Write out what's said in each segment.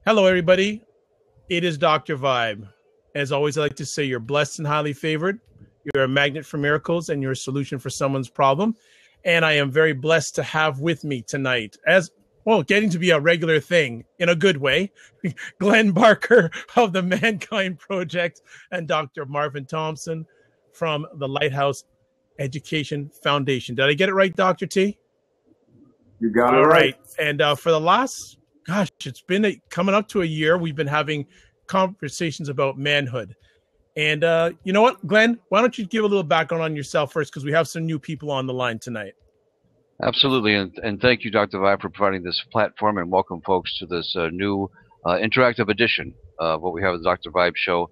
Hello, everybody. It is Dr. Vibe. As always, I like to say you're blessed and highly favored. You're a magnet for miracles and you're a solution for someone's problem. And I am very blessed to have with me tonight, as well, getting to be a regular thing in a good way, Glenn Barker of the Mankind Project and Dr. Marvin Thompson from the Lighthouse Education Foundation. Did I get it right, Dr. T? You got it All right. right. And for the last, gosh, it's been coming up to a year. We've been having conversations about manhood. And you know what, Glenn? Why don't you give a little background on yourself first, because we have some new people on the line tonight. Absolutely, and thank you, Dr. Vibe, for providing this platform, and welcome folks to this new interactive edition of what we have at the Dr. Vibe Show.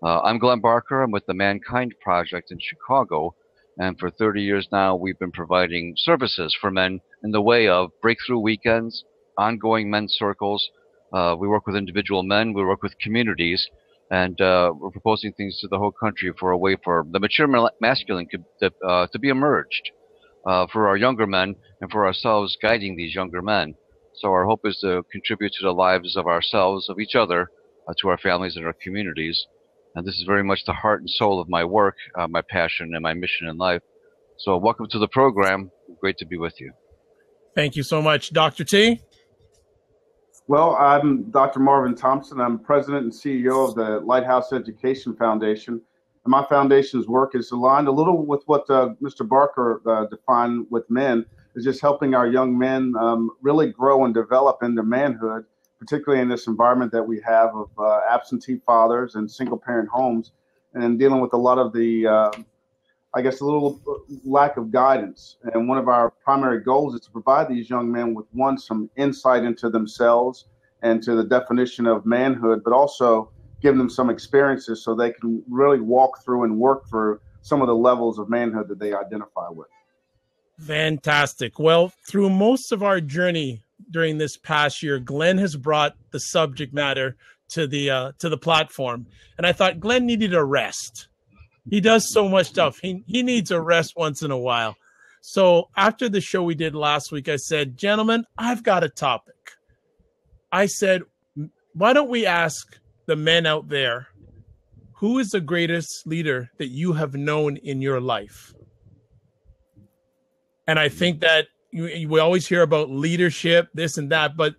I'm Glenn Barker. I'm with the Mankind Project in Chicago, and for 30 years now, we've been providing services for men in the way of breakthrough weekends, ongoing men's circles. We work with individual men, we work with communities, and we're proposing things to the whole country for a way for the mature masculine to be emerged. For our younger men and for ourselves guiding these younger men. So our hope is to contribute to the lives of ourselves, of each other, to our families and our communities. And this is very much the heart and soul of my work, my passion, and my mission in life. So welcome to the program. Great to be with you. Thank you so much. Dr. T? Well, I'm Dr. Marvin Thompson. I'm president and CEO of the Lighthouse Education Foundation. And my foundation's work is aligned a little with what Mr. Barker defined with men, is just helping our young men really grow and develop into manhood, particularly in this environment that we have of absentee fathers and single-parent homes, and dealing with a lot of the a little lack of guidance. And one of our primary goals is to provide these young men with, one, some insight into themselves and to the definition of manhood, but also give them some experiences so they can really walk through and work through some of the levels of manhood that they identify with. Fantastic. Well, through most of our journey during this past year, Glenn has brought the subject matter to the platform. And I thought Glenn needed a rest. He does so much stuff. He needs a rest once in a while. So after the show we did last week, I said, gentlemen, I've got a topic. I said, why don't we ask the men out there, who is the greatest leader that you have known in your life? And I think that we always hear about leadership, this and that, but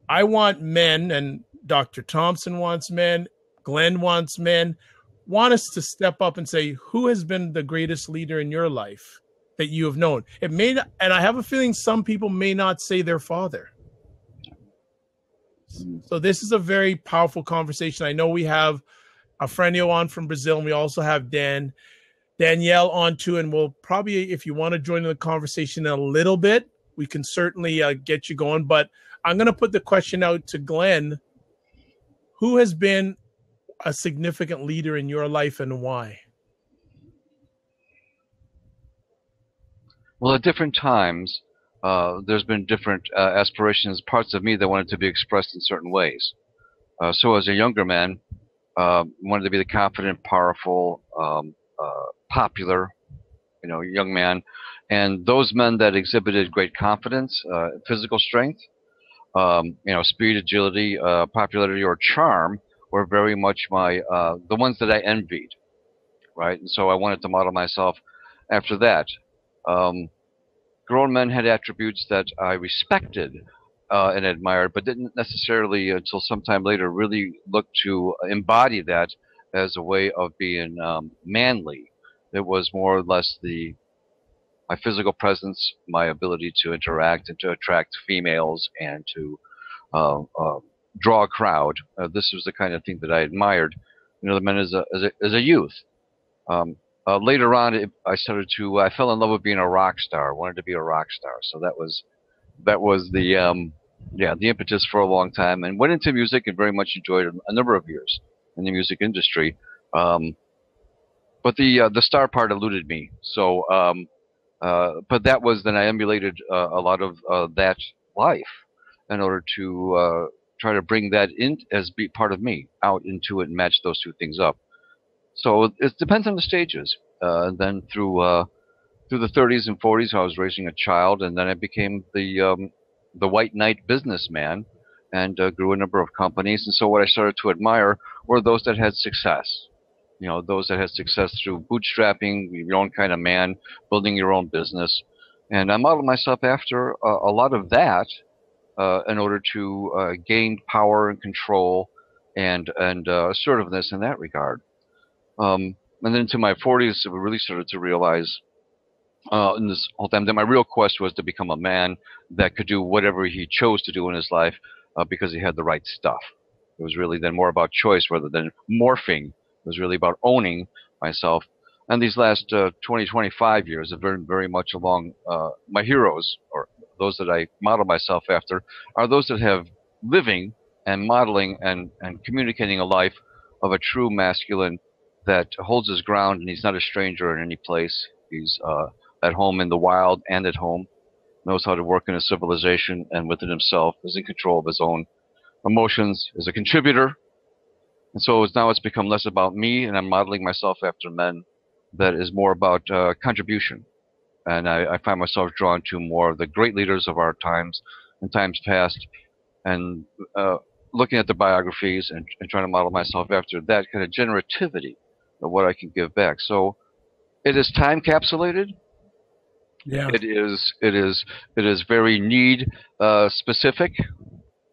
I want men, and Dr. Thompson wants men, Glenn wants men, want us to step up and say, who has been the greatest leader in your life that you have known? It may not, and I have a feeling some people may not say their father. So this is a very powerful conversation. I know we have a Frenio on from Brazil, and we also have Danielle on too, and we'll probably, if you want to join in the conversation a little bit, we can certainly get you going. But I'm going to put the question out to Glenn. Who has been a significant leader in your life and why? Well, at different times, there's been different aspirations, parts of me that wanted to be expressed in certain ways. So as a younger man, wanted to be the confident, powerful, popular, young man. And those men that exhibited great confidence, physical strength, speed, agility, popularity, or charm were very much the ones that I envied, right? And so I wanted to model myself after that. Grown men had attributes that I respected and admired, but didn't necessarily until sometime later really look to embody that as a way of being manly. It was more or less my physical presence, my ability to interact and to attract females and to draw a crowd. This was the kind of thing that I admired, the men as a youth. Later on, I fell in love with being a rock star. Wanted to be a rock star, so that was the impetus for a long time, and went into music and very much enjoyed it a number of years in the music industry. But the star part eluded me. So, but that was then I emulated a lot of that life in order to try to bring that in as be part of me out into it and match those two things up. So it depends on the stages. Then through the 30s and 40s, I was raising a child, and then I became the white knight businessman, and grew a number of companies. And so what I started to admire were those that had success. You know, those that had success through bootstrapping, your own kind of man, building your own business. And I modeled myself after a lot of that in order to gain power and control and assertiveness in that regard. And then into my 40s, I really started to realize in this whole time that my real quest was to become a man that could do whatever he chose to do in his life because he had the right stuff. It was really then more about choice rather than morphing. It was really about owning myself. And these last 20, 25 years have been very much along my heroes, or those that I model myself after, are those that have living and modeling and communicating a life of a true masculine that holds his ground, and he's not a stranger in any place. He's at home in the wild and at home, knows how to work in a civilization and within himself, is in control of his own emotions, is a contributor. And so now it's become less about me, and I'm modeling myself after men that is more about contribution. And I find myself drawn to more of the great leaders of our times and times past, and looking at the biographies and trying to model myself after that kind of generativity of what I can give back. So it is time capsulated. Yeah. It is very need specific,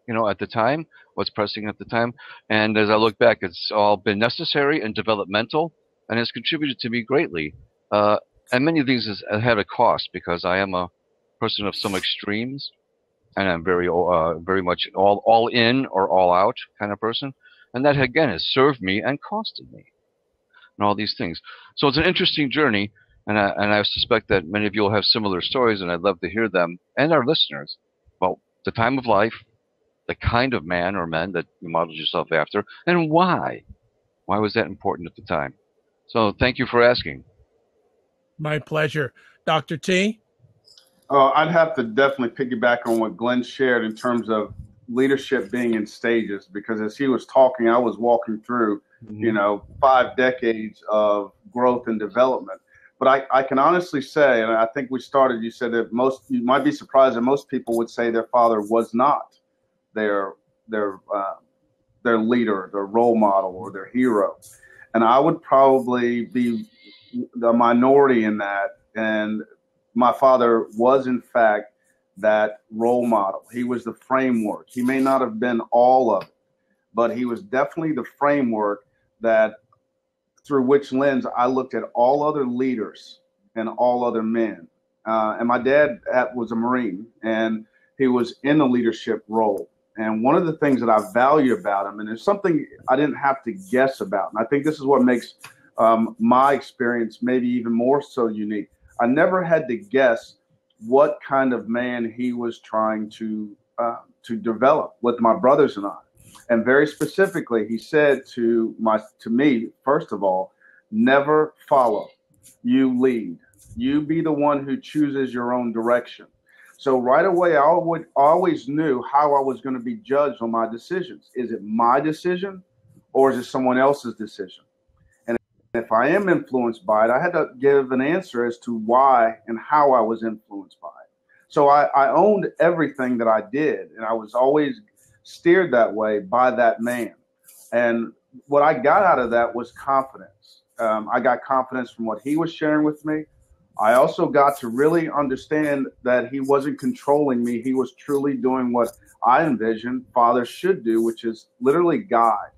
you know, at the time, what's pressing at the time. And as I look back, it's all been necessary and developmental, and has contributed to me greatly. And many of these have had a cost, because I am a person of some extremes, and I'm very much all in or all out kind of person. And that, again, has served me and costed me, and all these things. So it's an interesting journey, and I suspect that many of you will have similar stories, and I'd love to hear them, and our listeners, about the time of life, the kind of man or men that you modeled yourself after, and why. Why was that important at the time? So thank you for asking. My pleasure. Dr. T? I'd have to definitely piggyback on what Glenn shared in terms of leadership being in stages, because as he was talking, I was walking through, 5 decades of growth and development. But I can honestly say, and I think you said that you might be surprised that most people would say their father was not their leader, their role model, or their hero. And I would probably be the minority in that. And my father was, in fact, that role model. He was the framework. He may not have been all of it, but he was definitely the framework that through which lens I looked at all other leaders and all other men. And my dad was a Marine, and he was in a leadership role. And one of the things that I value about him, and there's something I didn't have to guess about, and I think this is what makes my experience maybe even more so unique. I never had to guess what kind of man he was trying to develop with my brothers and I. And very specifically, he said to me, first of all, never follow, you lead. You be the one who chooses your own direction. So right away, I always knew how I was going to be judged on my decisions. Is it my decision, or is it someone else's decision? And if I am influenced by it, I had to give an answer as to why and how I was influenced by it. So I owned everything that I did, and I was always steered that way by that man. And what I got out of that was confidence. I got confidence from what he was sharing with me. I also got to really understand that he wasn't controlling me. He was truly doing what I envisioned fathers should do, which is literally guide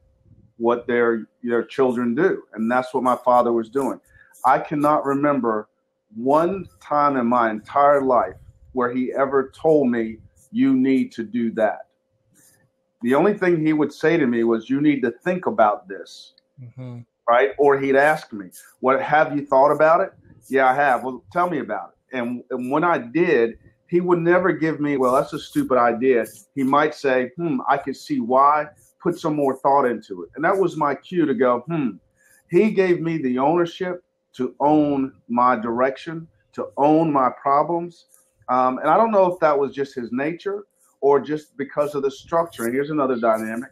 what their children do. And that's what my father was doing. I cannot remember one time in my entire life where he ever told me, you need to do that. The only thing he would say to me was, you need to think about this, right? Or he'd ask me, "What have you thought about it?" "Yeah, I have." "Well, tell me about it." And when I did, he would never give me, "Well, that's a stupid idea." He might say, "I can see why. Put some more thought into it." And that was my cue to go, He gave me the ownership to own my direction, to own my problems. And I don't know if that was just his nature or just because of the structure. And here's another dynamic.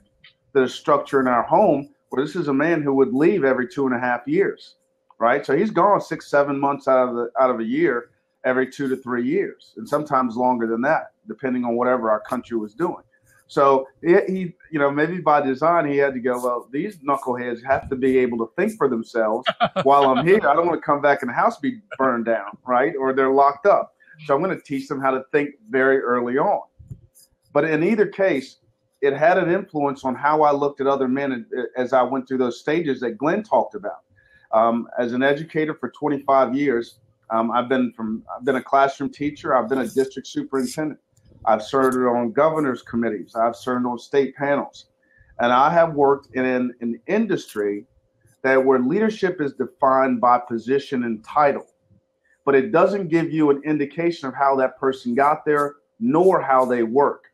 The structure in our home, where this is a man who would leave every 2.5 years, right? So he's gone 6-7 months out of a year, every 2 to 3 years, and sometimes longer than that, depending on whatever our country was doing. So he, maybe by design he had to go, well, these knuckleheads have to be able to think for themselves while I'm here. I don't want to come back and the house be burned down, right? Or they're locked up. So I'm going to teach them how to think very early on. But in either case, it had an influence on how I looked at other men as I went through those stages that Glenn talked about. As an educator for 25 years, I've been a classroom teacher. I've been a district superintendent. I've served on governor's committees. I've served on state panels. And I have worked in an industry where leadership is defined by position and title, but it doesn't give you an indication of how that person got there, nor how they work,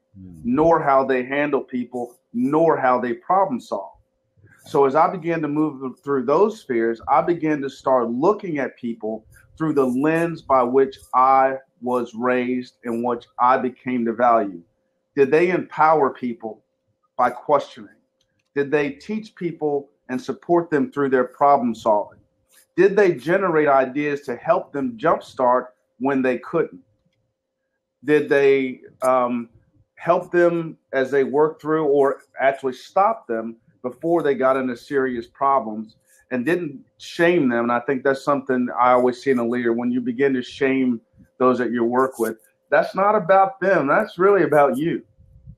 nor how they handle people, nor how they problem solve. So as I began to move through those spheres, I began to start looking at people through the lens by which I was raised and which I became to value. Did they empower people by questioning? Did they teach people and support them through their problem solving? Did they generate ideas to help them jumpstart when they couldn't? Did they help them as they worked through, or actually stop them before they got into serious problems, and didn't shame them? And I think that's something I always see in a leader. When you begin to shame those that you work with, that's not about them. That's really about you.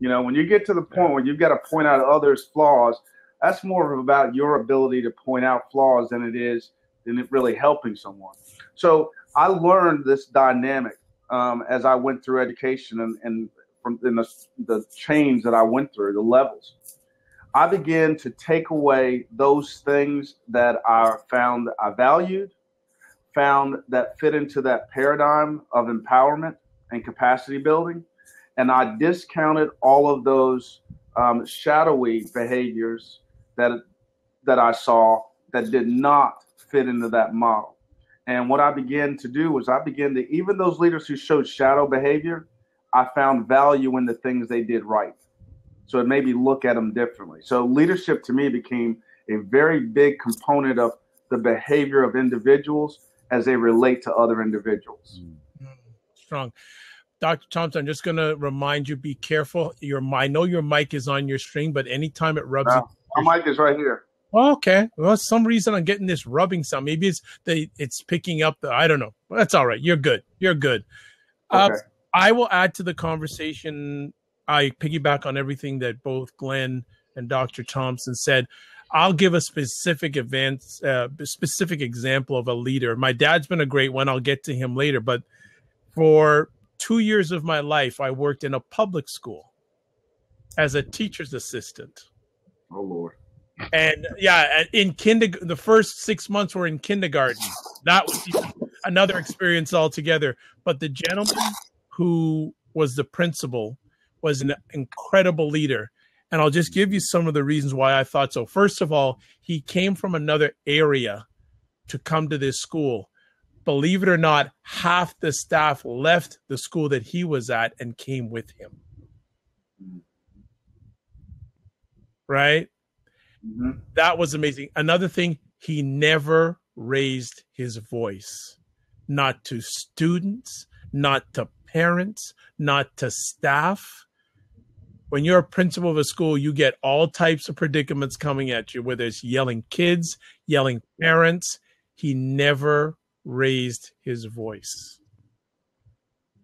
When you get to the point where you've got to point out others' flaws, that's more about your ability to point out flaws than it really helping someone. So I learned this dynamic as I went through education and from the change that I went through, the levels. I began to take away those things that I found I valued, found that fit into that paradigm of empowerment and capacity building, and I discounted all of those shadowy behaviors that I saw that did not fit into that model. And what I began to do was even those leaders who showed shadow behavior, I found value in the things they did right. So it made me look at them differently. So leadership to me became a very big component of the behavior of individuals as they relate to other individuals. Strong. Dr. Thompson, I'm just going to remind you, be careful. I know your mic is on your string, but anytime it rubs. My mic is right here. Oh, okay. Well, some reason I'm getting this rubbing sound. Maybe it's picking up. I don't know. That's all right. You're good. Okay. I will add to the conversation. I piggyback on everything that both Glenn and Dr. Thompson said. I'll give a specific example of a leader. My dad's been a great one. I'll get to him later. But for 2 years of my life, I worked in a public school as a teacher's assistant. Oh, Lord. And in the first 6 months were in kindergarten. That was another experience altogether. But the gentleman who was the principal was an incredible leader. And I'll just give you some of the reasons why I thought so. First of all, he came from another area to come to this school. Believe it or not, half the staff left the school that he was at and came with him. Right? Mm-hmm. That was amazing. Another thing, he never raised his voice. Not to students, not to parents, not to staff. When you're a principal of a school, you get all types of predicaments coming at you, whether it's yelling kids, yelling parents. He never raised his voice.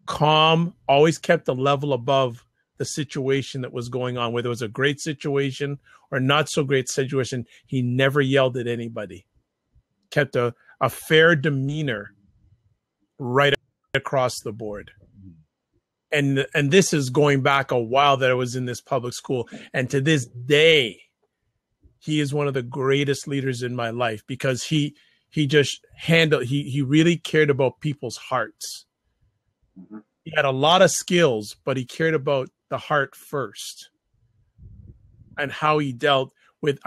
Calm, always kept a level above the situation that was going on, whether it was a great situation or not so great situation. He never yelled at anybody. Kept a fair demeanor right across the board. And this is going back a while that I was in this public school. And to this day, he is one of the greatest leaders in my life because he just he really cared about people's hearts. Mm-hmm. He had a lot of skills, but he cared about the heart first and how he dealt with,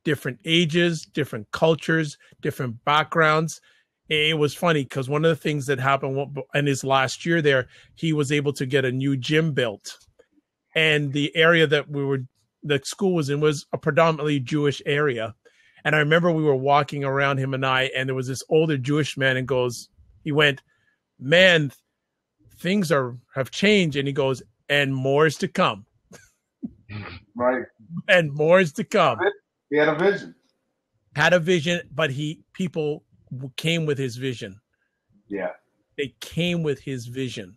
different ages, different cultures, different backgrounds. It was funny because one of the things that happened in his last year there, he was able to get a new gym built. And the area that the school was in was a predominantly Jewish area. And I remember we were walking around, him and I, and there was this older Jewish man and he went, man, things have changed. And he goes, and more is to come. Right. and more is to come. He had a vision. Had a vision, but people came with his vision. Yeah. They came with his vision.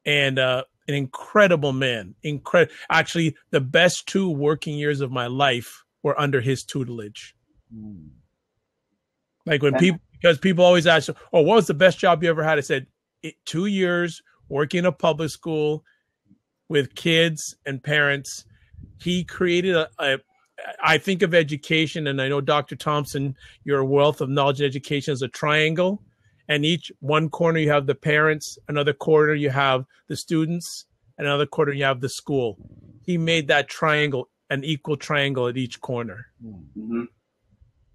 And an incredible man. Actually, the best 2 working years of my life were under his tutelage. Like because people always ask, "Oh, what was the best job you ever had?" I said, 2 years working in a public school with kids and parents. He created I think of education, and I know Dr. Thompson, your wealth of knowledge and education is a triangle. And one corner you have the parents, another corner you have the students, another corner you have the school. He made that triangle an equal triangle at each corner. Mm-hmm.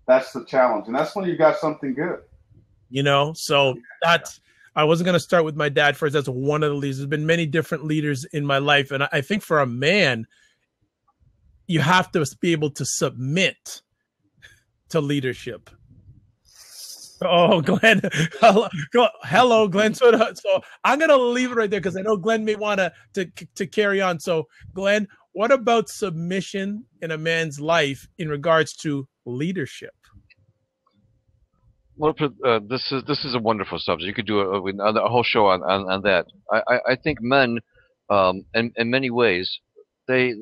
That's the challenge, and that's when you got something good. So I wasn't going to start with my dad first. That's one of the leaders. There's been many different leaders in my life, and I think for a man, you have to be able to submit to leadership. Oh, Glenn. Hello, Glenn. So I'm going to leave it right there because I know Glenn may want to carry on. So, Glenn, what about submission in a man's life in regards to leadership? Well, this is a wonderful subject. You could do a whole show on that. I think men, in many ways, they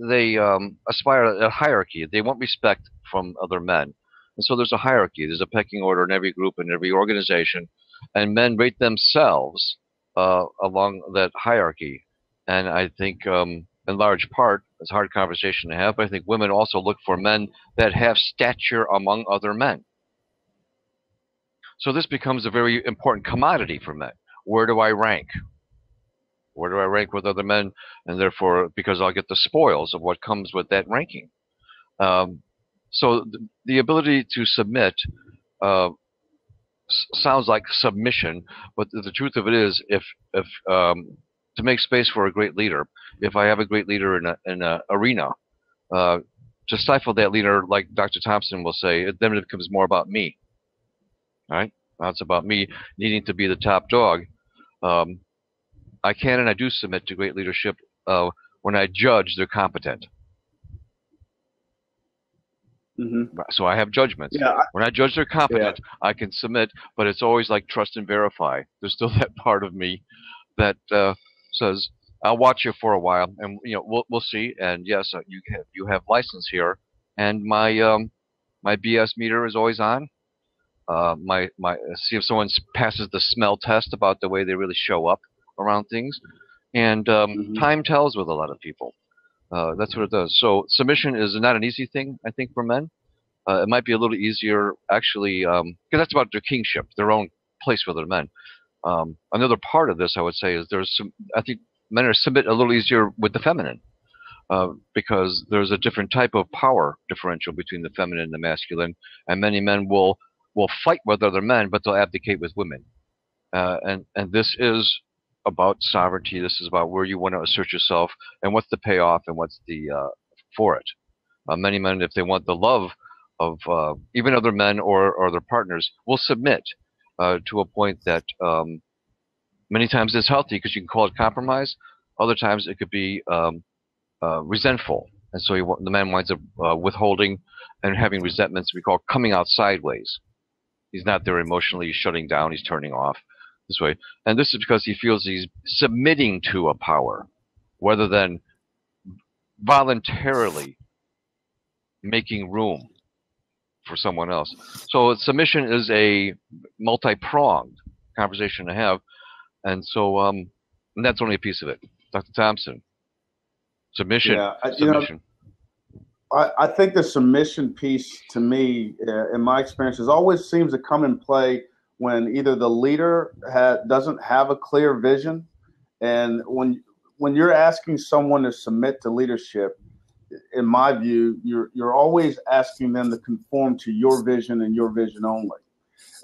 aspire to a hierarchy. They want respect from other men. And so there's a hierarchy. There's a pecking order in every group, in every organization, and men rate themselves along that hierarchy. And I think, in large part, it's a hard conversation to have, but I think women also look for men that have stature among other men. So this becomes a very important commodity for men. Where do I rank? Where do I rank with other men? And therefore, because I'll get the spoils of what comes with that ranking. So the ability to submit sounds like submission, but the truth of it is, if to make space for a great leader, if I have a great leader in an arena, to stifle that leader, like Dr. Thompson will say, then it becomes more about me. All right, now it's about me needing to be the top dog. I can and I do submit to great leadership when I judge they're competent. Mm-hmm. So I have judgments. Yeah, when I judge they're competent, I can submit, but it's always like trust and verify. There's still that part of me that says, "I'll watch you for a while, and we'll see." And yes, you have license here, and my BS meter is always on. See if someone passes the smell test about the way they really show up around things, and time tells with a lot of people. That's what it does. So submission is not an easy thing, I think, for men. It might be a little easier, actually, because that's about their kingship, their own place with other men. Another part of this, I would say, is I think men are submit a little easier with the feminine, because there's a different type of power differential between the feminine and the masculine, and many men will fight with other men, but they'll abdicate with women. And this is about sovereignty. This is about where you want to assert yourself and what's the payoff and what's the for it. Many men, if they want the love of even other men or their partners, will submit to a point that many times is healthy because you can call it compromise. Other times it could be resentful, and so the man winds up withholding and having resentments we call coming out sideways. He's not there emotionally. He's shutting down. He's turning off this way. And this is because he feels he's submitting to a power rather than voluntarily making room for someone else. So submission is a multi-pronged conversation to have. And so and that's only a piece of it. Dr. Thompson, submission. Submission. I think the submission piece, to me, in my experience, always seems to come in play when either the leader doesn't have a clear vision, and when you're asking someone to submit to leadership, in my view, you're always asking them to conform to your vision and your vision only.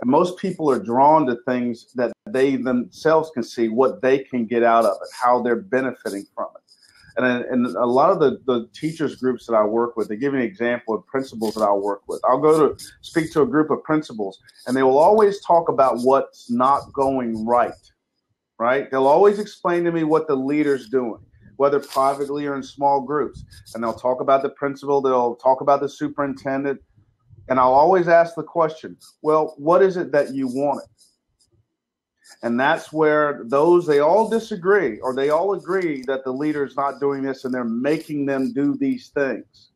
And most people are drawn to things that they themselves can see what they can get out of it, how they're benefiting from it. And a lot of the teachers groups that I work with, they give me an example of principals that I'll work with. I'll go to speak to a group of principals, and they will always talk about what's not going right, right? They'll always explain to me what the leader's doing. whether privately or in small groups. And they'll talk about the principal, they'll talk about the superintendent. And I'll always ask the question, well, what is it that you wanted? And that's where they all disagree, or they all agree that the leader is not doing this and they're making them do these things.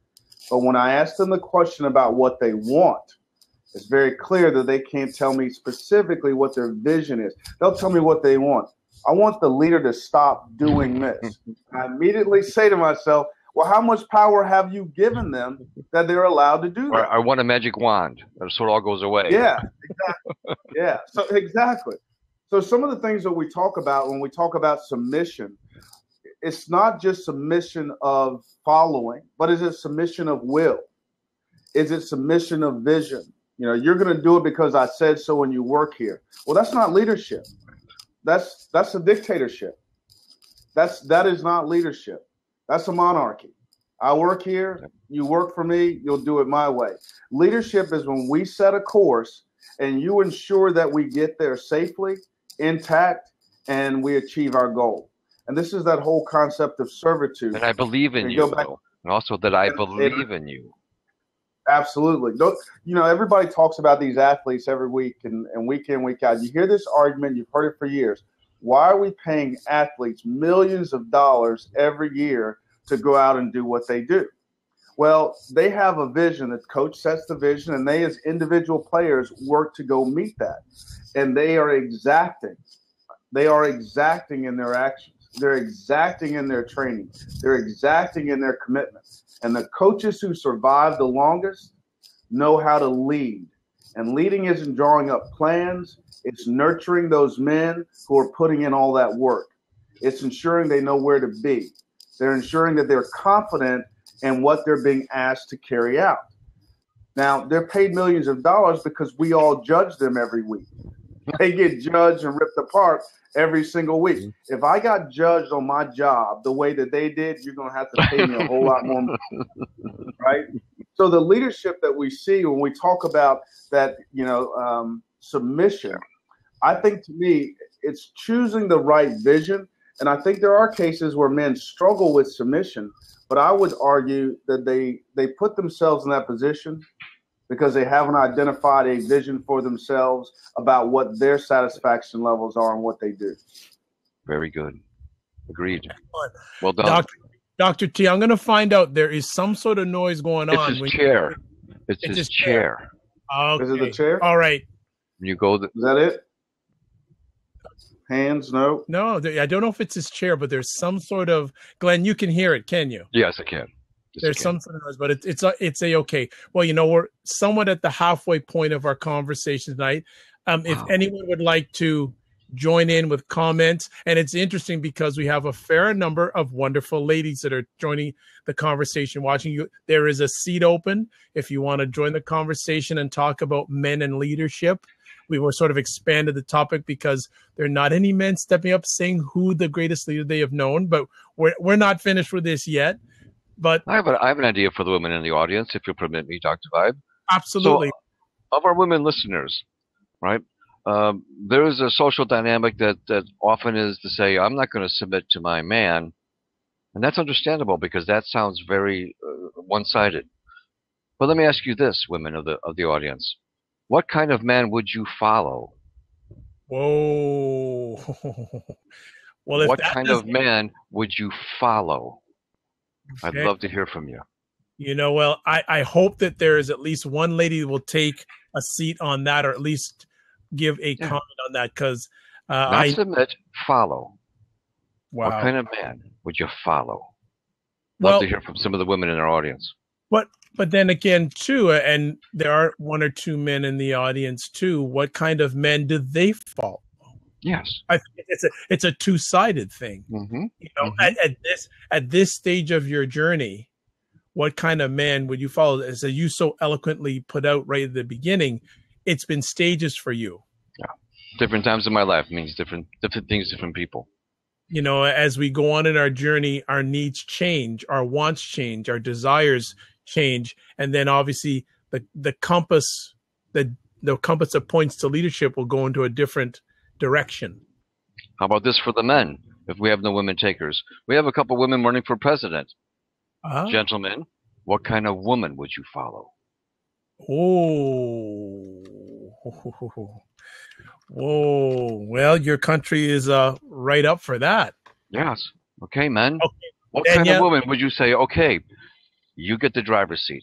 But when I ask them the question about what they want, it's very clear that they can't tell me specifically what their vision is. They'll tell me what they want. I want the leader to stop doing this. I immediately say to myself, well, how much power have you given them that they're allowed to do that? I want a magic wand, so it all goes away. Yeah, exactly. Yeah, so exactly. So some of the things that we talk about when we talk about submission, it's not just submission of following, but is it submission of will? Is it submission of vision? You know, you're going to do it because I said so when you work here. Well, that's not leadership. That's a dictatorship. That is not leadership. That's a monarchy. I work here, you work for me, you'll do it my way. Leadership is when we set a course and you ensure that we get there safely, intact, and we achieve our goal. And this is that whole concept of servitude. And I believe in you, though. And also that I believe in you. Absolutely. You know, everybody talks about these athletes every week and week in, week out. You hear this argument, you've heard it for years. Why are we paying athletes millions of dollars every year to go out and do what they do? Well, they have a vision. The coach sets the vision, and they as individual players work to go meet that. And they are exacting. They are exacting in their actions. They're exacting in their training. They're exacting in their commitment. And the coaches who survive the longest know how to lead. And leading isn't drawing up plans. It's nurturing those men who are putting in all that work. It's ensuring they know where to be. They're ensuring that they're confident in what they're being asked to carry out. Now, they're paid millions of dollars because we all judge them every week. They get judged and ripped apart every single week. If I got judged on my job the way that they did, you're going to have to pay me a whole lot more money, right? So the leadership that we see when we talk about that, submission, I think to me, it's choosing the right vision. And I think there are cases where men struggle with submission, but I would argue that they put themselves in that position because they haven't identified a vision for themselves about what their satisfaction levels are and what they do. Very good. Agreed. Well done. Dr. T, I'm going to find out there is some sort of noise going on. It's his chair. It's his chair. Okay. Is it the chair? All right. You go. Is that it? Hands? No. No, I don't know if it's his chair, but there's some sort of, Glenn, you can hear it, can you? Yes, I can. There's some sort of noise, but it's a-okay. Well, we're somewhat at the halfway point of our conversation tonight. If anyone would like to join in with comments, and it's interesting because we have a fair number of wonderful ladies that are joining the conversation, watching you. There is a seat open if you want to join the conversation and talk about men and leadership. We were sort of expanded the topic because there are not any men stepping up saying who the greatest leader they have known, but we're not finished with this yet. But I have an idea for the women in the audience, if you'll permit me, Dr. Vibe. Absolutely. So, of our women listeners, right, there is a social dynamic that often is to say, I'm not going to submit to my man. And that's understandable because that sounds very one-sided. But let me ask you this, women of the audience. What kind of man would you follow? Whoa. Well, what kind of man would you follow? Okay. I'd love to hear from you. Well, I hope that there is at least one lady that will take a seat on that, or at least give a comment on that, because not submit, follow. Wow. What kind of man would you follow? Love to hear from some of the women in our audience. But then again, too, and there are one or two men in the audience too. What kind of men do they follow? Yes, I think it's a two-sided thing. Mm-hmm. At this stage of your journey, what kind of man would you follow? As you so eloquently put out right at the beginning, it's been stages for you. Yeah, different times in my life means different things, different people. As we go on in our journey, our needs change, our wants change, our desires change, and then obviously the compass that points to leadership will go into a different direction. How about this for the men? if we have no women takers. We have a couple women running for president. Uh-huh. Gentlemen, what kind of woman would you follow? Oh. Whoa. Well, your country is right up for that. Yes. Okay, men. Okay. What kind of Danielle? woman would you say, okay, you get the driver's seat?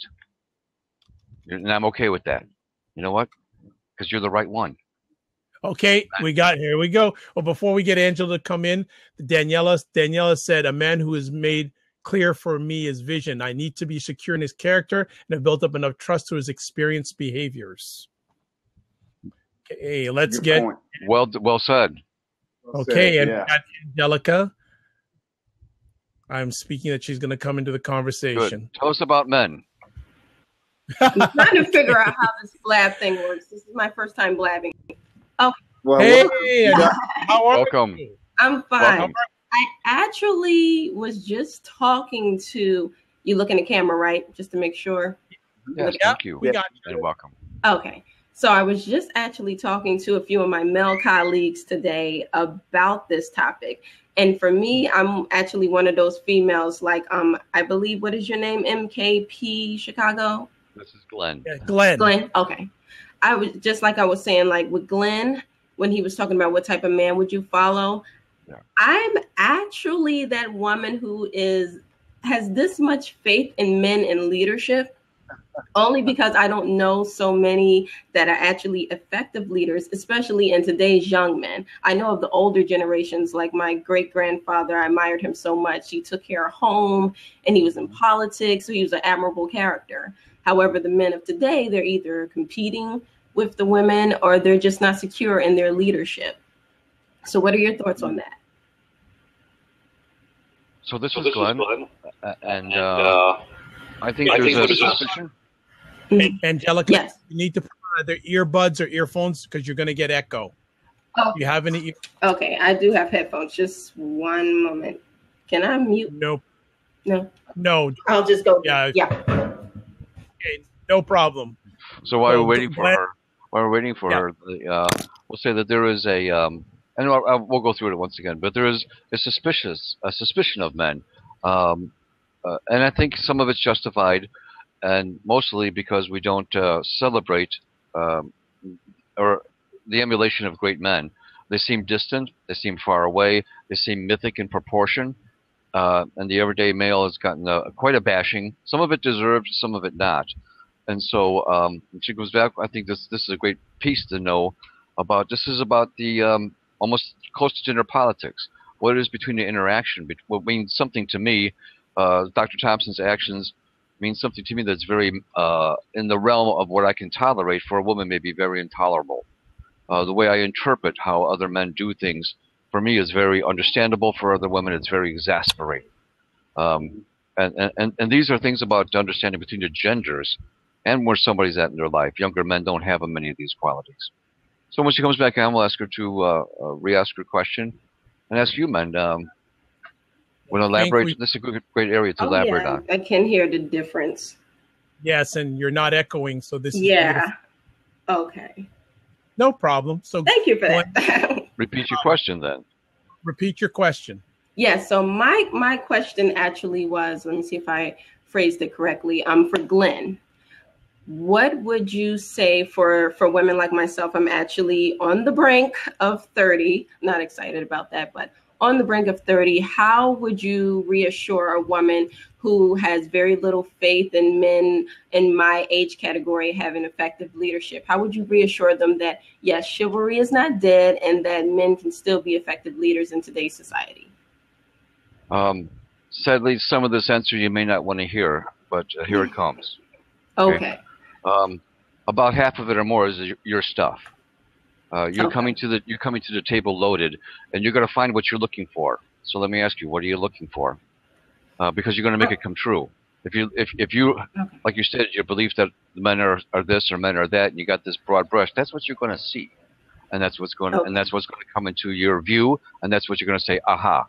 And I'm okay with that. You know what? Because you're the right one. Okay, here we go. Well, before we get Angela to come in, Daniela said, a man who is made clear for me his vision. I need to be secure in his character and have built up enough trust to his experienced behaviors. Okay, let's Good get point. Well said. okay, and Yeah. we got Angelica. I'm speaking that she's going to come into the conversation. Good. Tell us about men. I'm trying to figure out how this blab thing works. This is my first time blabbing. Well, Hey, how are Welcome. you? I'm fine. Welcome. I actually was just talking to you. Looking at camera, right? Just to make sure. Yes, Yeah, thank you. we got you. And welcome. Okay. So I was just actually talking to a few of my male colleagues today about this topic. And for me, I'm actually one of those females, like I believe, what is your name? MKP Chicago? This is Glenn. Yeah, Glenn. Glenn. Okay. I was just like I was saying, like with Glenn, when he was talking about what type of man would you follow. Yeah. I'm actually that woman who has this much faith in men in leadership, only because I don't know so many that are actually effective leaders, especially in today's young men. I know of the older generations, like my great grandfather. I admired him so much. He took care of home and he was in politics, so he was an admirable character. However, the men of today, they're either competing with the women or they're just not secure in their leadership. So what are your thoughts on that? So this is Glenn. And I think there's a suspicion. Hey, Angelica, Yes. you need to put either earbuds or earphones because you're going to get echo. Oh. Do you have any? Okay, I do have headphones. Just one moment. Can I mute? No. No. No. I'll just go. Yeah. Yeah. Okay, no problem. So while Well, we're waiting for Glenn- her, we'll say that there is and we'll go through it once again. But there is a suspicion of men, and I think some of it's justified, and mostly because we don't celebrate or the emulation of great men. They seem distant, they seem far away, they seem mythic in proportion, and the everyday male has gotten quite a bashing. Some of it deserved, some of it not. And so when she goes back, I think this is a great piece to know about. This is about the almost close to gender politics. What it is between the interaction, what means something to me. Dr. Thompson's actions mean something to me that's very in the realm of what I can tolerate for a woman may be very intolerable. The way I interpret how other men do things, for me, is very understandable. For other women, it's very exasperating. And these are things about understanding between the genders and where somebody's at in their life. Younger men don't have many of these qualities. So when she comes back on, we'll ask her to re-ask her question and ask you, men, want to elaborate? This is a great area to elaborate on. I can hear the difference. Yes, and you're not echoing, so this is Yeah. beautiful. Okay. No problem. So Thank you for that. Repeat your question then. repeat your question. Yes. So my question actually was, let me see if I phrased it correctly. For Glenn. What would you say for women like myself? I'm actually on the brink of 30. I'm not excited about that, but on the brink of 30, how would you reassure a woman who has very little faith in men in my age category having effective leadership? How would you reassure them that, yes, chivalry is not dead and that men can still be effective leaders in today's society? Sadly, some of this answer you may not want to hear, but here it comes. Okay. About half of it or more is your stuff. You're coming to the table loaded, and you're going to find what you're looking for. So let me ask you, what are you looking for? Because you're going to make it come true. If you like you said, your belief that men are this or men are that, and you got this broad brush, that's what you're going to see, and that's what's going to come into your view, and that's what you're going to say, aha,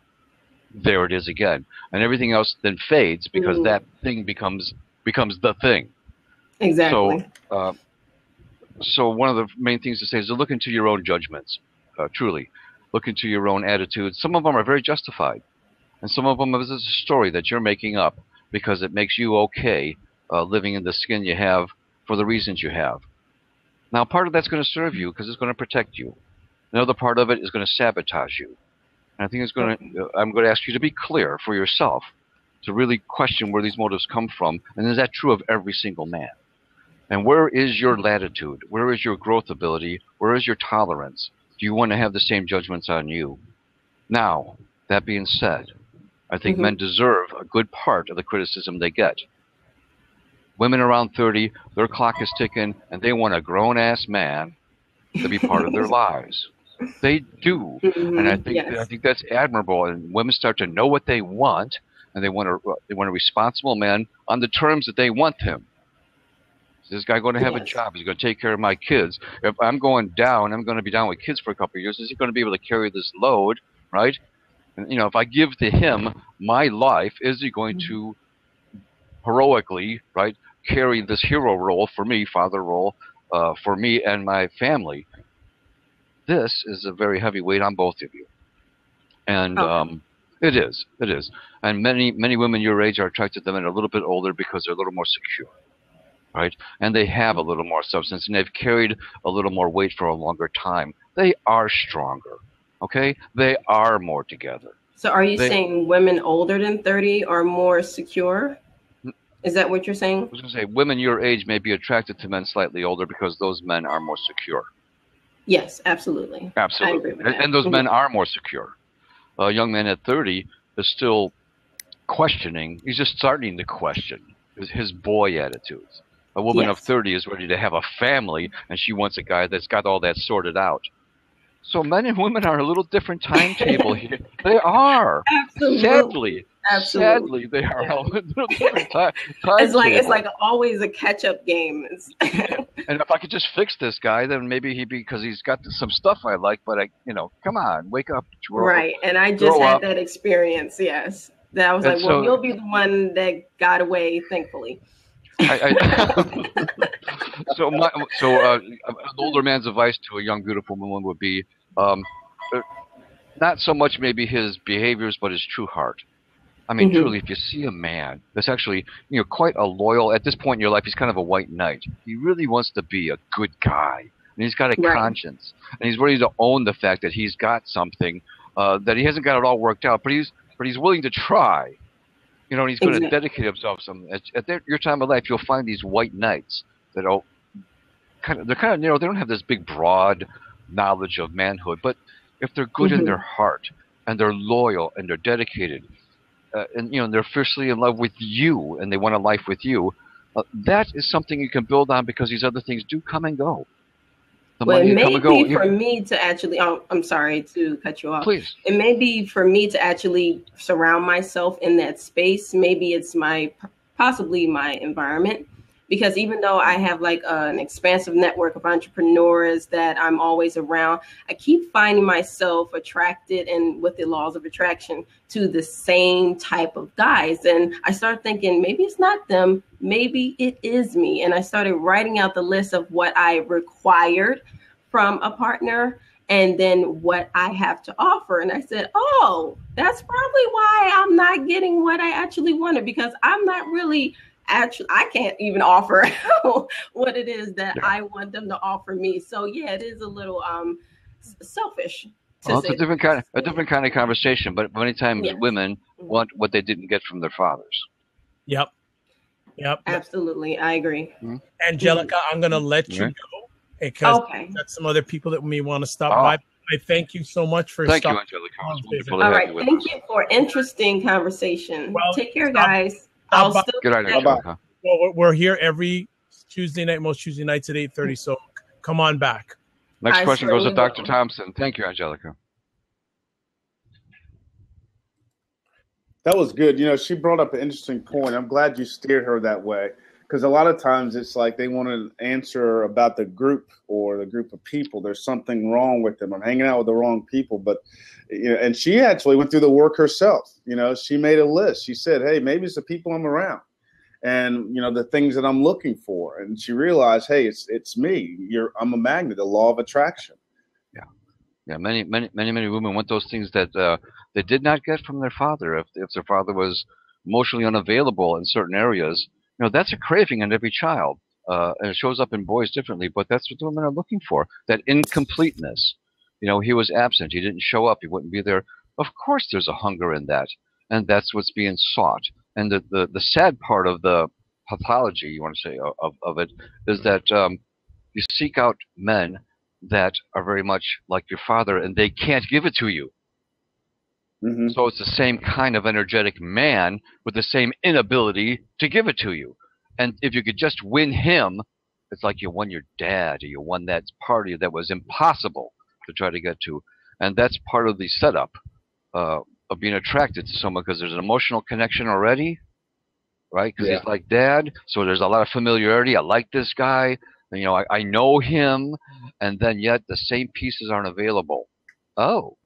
there it is again, and everything else then fades because that thing becomes the thing. Exactly. So one of the main things to say is to look into your own judgments, truly. look into your own attitudes. Some of them are very justified, and some of them is a story that you're making up because it makes you okay living in the skin you have for the reasons you have. Now, part of that's going to serve you because it's going to protect you. Another part of it is going to sabotage you. And I think I'm going to ask you to be clear for yourself, to really question where these motives come from, and is that true of every single man? And where is your latitude? Where is your growth ability? Where is your tolerance? Do you want to have the same judgments on you? Now, that being said, I think men deserve a good part of the criticism they get. Women around 30, their clock is ticking, and they want a grown-ass man to be part of their lives. They do, and I think that's admirable. And women start to know what they want, and they want a responsible man on the terms that they want him. Is this guy going to have a job? Is he going to take care of my kids? If I'm going down, I'm going to be down with kids for a couple of years. Is he going to be able to carry this load, right? And if I give to him my life, is he going to heroically, right, carry this hero role for me, father role for me and my family? This is a very heavy weight on both of you, and it is. And many women your age are attracted to men a little bit older because they're a little more secure, right? And they have a little more substance, and they've carried a little more weight for a longer time. They are stronger, okay? They are more together. So are you saying women older than 30 are more secure? Is that what you're saying? I was going to say women your age may be attracted to men slightly older because those men are more secure. Yes, absolutely. Absolutely. I agree with that. And those men are more secure. A young man at 30 is still questioning. He's just starting to question his boy attitudes. A woman of 30 is ready to have a family, and she wants a guy that's got all that sorted out. So men and women are a little different timetable here. They are. Absolutely. Sadly, they are a little different time. It's like always a catch-up game. And if I could just fix this guy, then maybe because he's got some stuff I like, but come on, wake up. Right, and I just had that experience, yes. That I was like, well, you'll be the one that got away, thankfully. So an older man's advice to a young, beautiful woman would be not so much maybe his behaviors, but his true heart. I mean, truly, if you see a man that's actually, quite a loyal, at this point in your life, he's kind of a white knight. He really wants to be a good guy, and he's got a conscience, and he's ready to own the fact that he's got something that he hasn't got it all worked out, but he's willing to try. And he's going to dedicate himself some. At your time of life, you'll find these white knights that are they're kind of narrow. They don't have this big, broad knowledge of manhood, but if they're good in their heart and they're loyal and they're dedicated, and they're fiercely in love with you and they want a life with you, that is something you can build on because these other things do come and go. Well, it may be for me to actually, I'm sorry to cut you off. Please. It may be for me to actually surround myself in that space. Maybe it's possibly my environment. Because even though I have like an expansive network of entrepreneurs that I'm always around, I keep finding myself attracted, and with the laws of attraction, to the same type of guys. And I started thinking, maybe it's not them, maybe it is me. And I started writing out the list of what I required from a partner and then what I have to offer. And I said, oh, that's probably why I'm not getting what I actually wanted, because I'm not really I can't even offer what it is that I want them to offer me. So yeah, it is a little selfish. Well, it's a different kind of conversation, but many times women want what they didn't get from their fathers. Yep. Absolutely, I agree. Angelica, I'm going to let you go because we've got some other people that may want to stop by. I thank you so much for stopping. Thank you, Angelica. All right, thank you for interesting conversation. Well, take care, guys. Good night, Angelica. Well, we're here every Tuesday night, most Tuesday nights at 8:30. So come on back. Next question goes to Dr. Thompson. Thank you, Angelica. That was good. She brought up an interesting point. I'm glad you steered her that way, because a lot of times it's like they want to answer about the group or the group of people. There's something wrong with them. I'm hanging out with the wrong people. But and she actually went through the work herself. She made a list. She said, hey, maybe it's the people I'm around and, the things that I'm looking for. And she realized, hey, it's me. I'm a magnet, the law of attraction. Yeah. Yeah, many women want those things that they did not get from their father. If their father was emotionally unavailable in certain areas, that's a craving in every child, and it shows up in boys differently. But that's what the women are looking for: that incompleteness. He was absent. He didn't show up. He wouldn't be there. Of course, there's a hunger in that, and that's what's being sought. And the sad part of the pathology, you want to say, of it, is that you seek out men that are very much like your father, and they can't give it to you. Mm-hmm. So it's the same kind of energetic man with the same inability to give it to you. And if you could just win him, it's like you won your dad, or you won that party that was impossible to try to get to. And that's part of the setup of being attracted to someone, because there's an emotional connection already, right? Because he's like dad, so there's a lot of familiarity. I like this guy. I know him, and then yet the same pieces aren't available. Oh.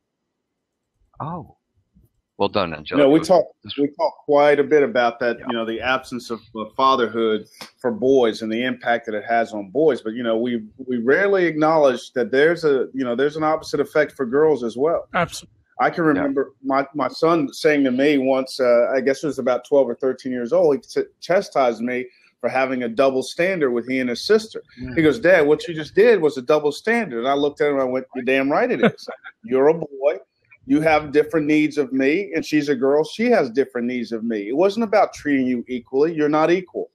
Well done, Angelica. We talk quite a bit about that. Yeah. The absence of fatherhood for boys and the impact that it has on boys. But we rarely acknowledge that there's an opposite effect for girls as well. Absolutely. I can remember my son saying to me once, I guess it was about 12 or 13 years old, he chastised me for having a double standard with he and his sister. Mm. He goes, Dad, what you just did was a double standard. And I looked at him and I went, you're damn right it is. You're a boy. You have different needs of me, and she's a girl. She has different needs of me. It wasn't about treating you equally. You're not equal.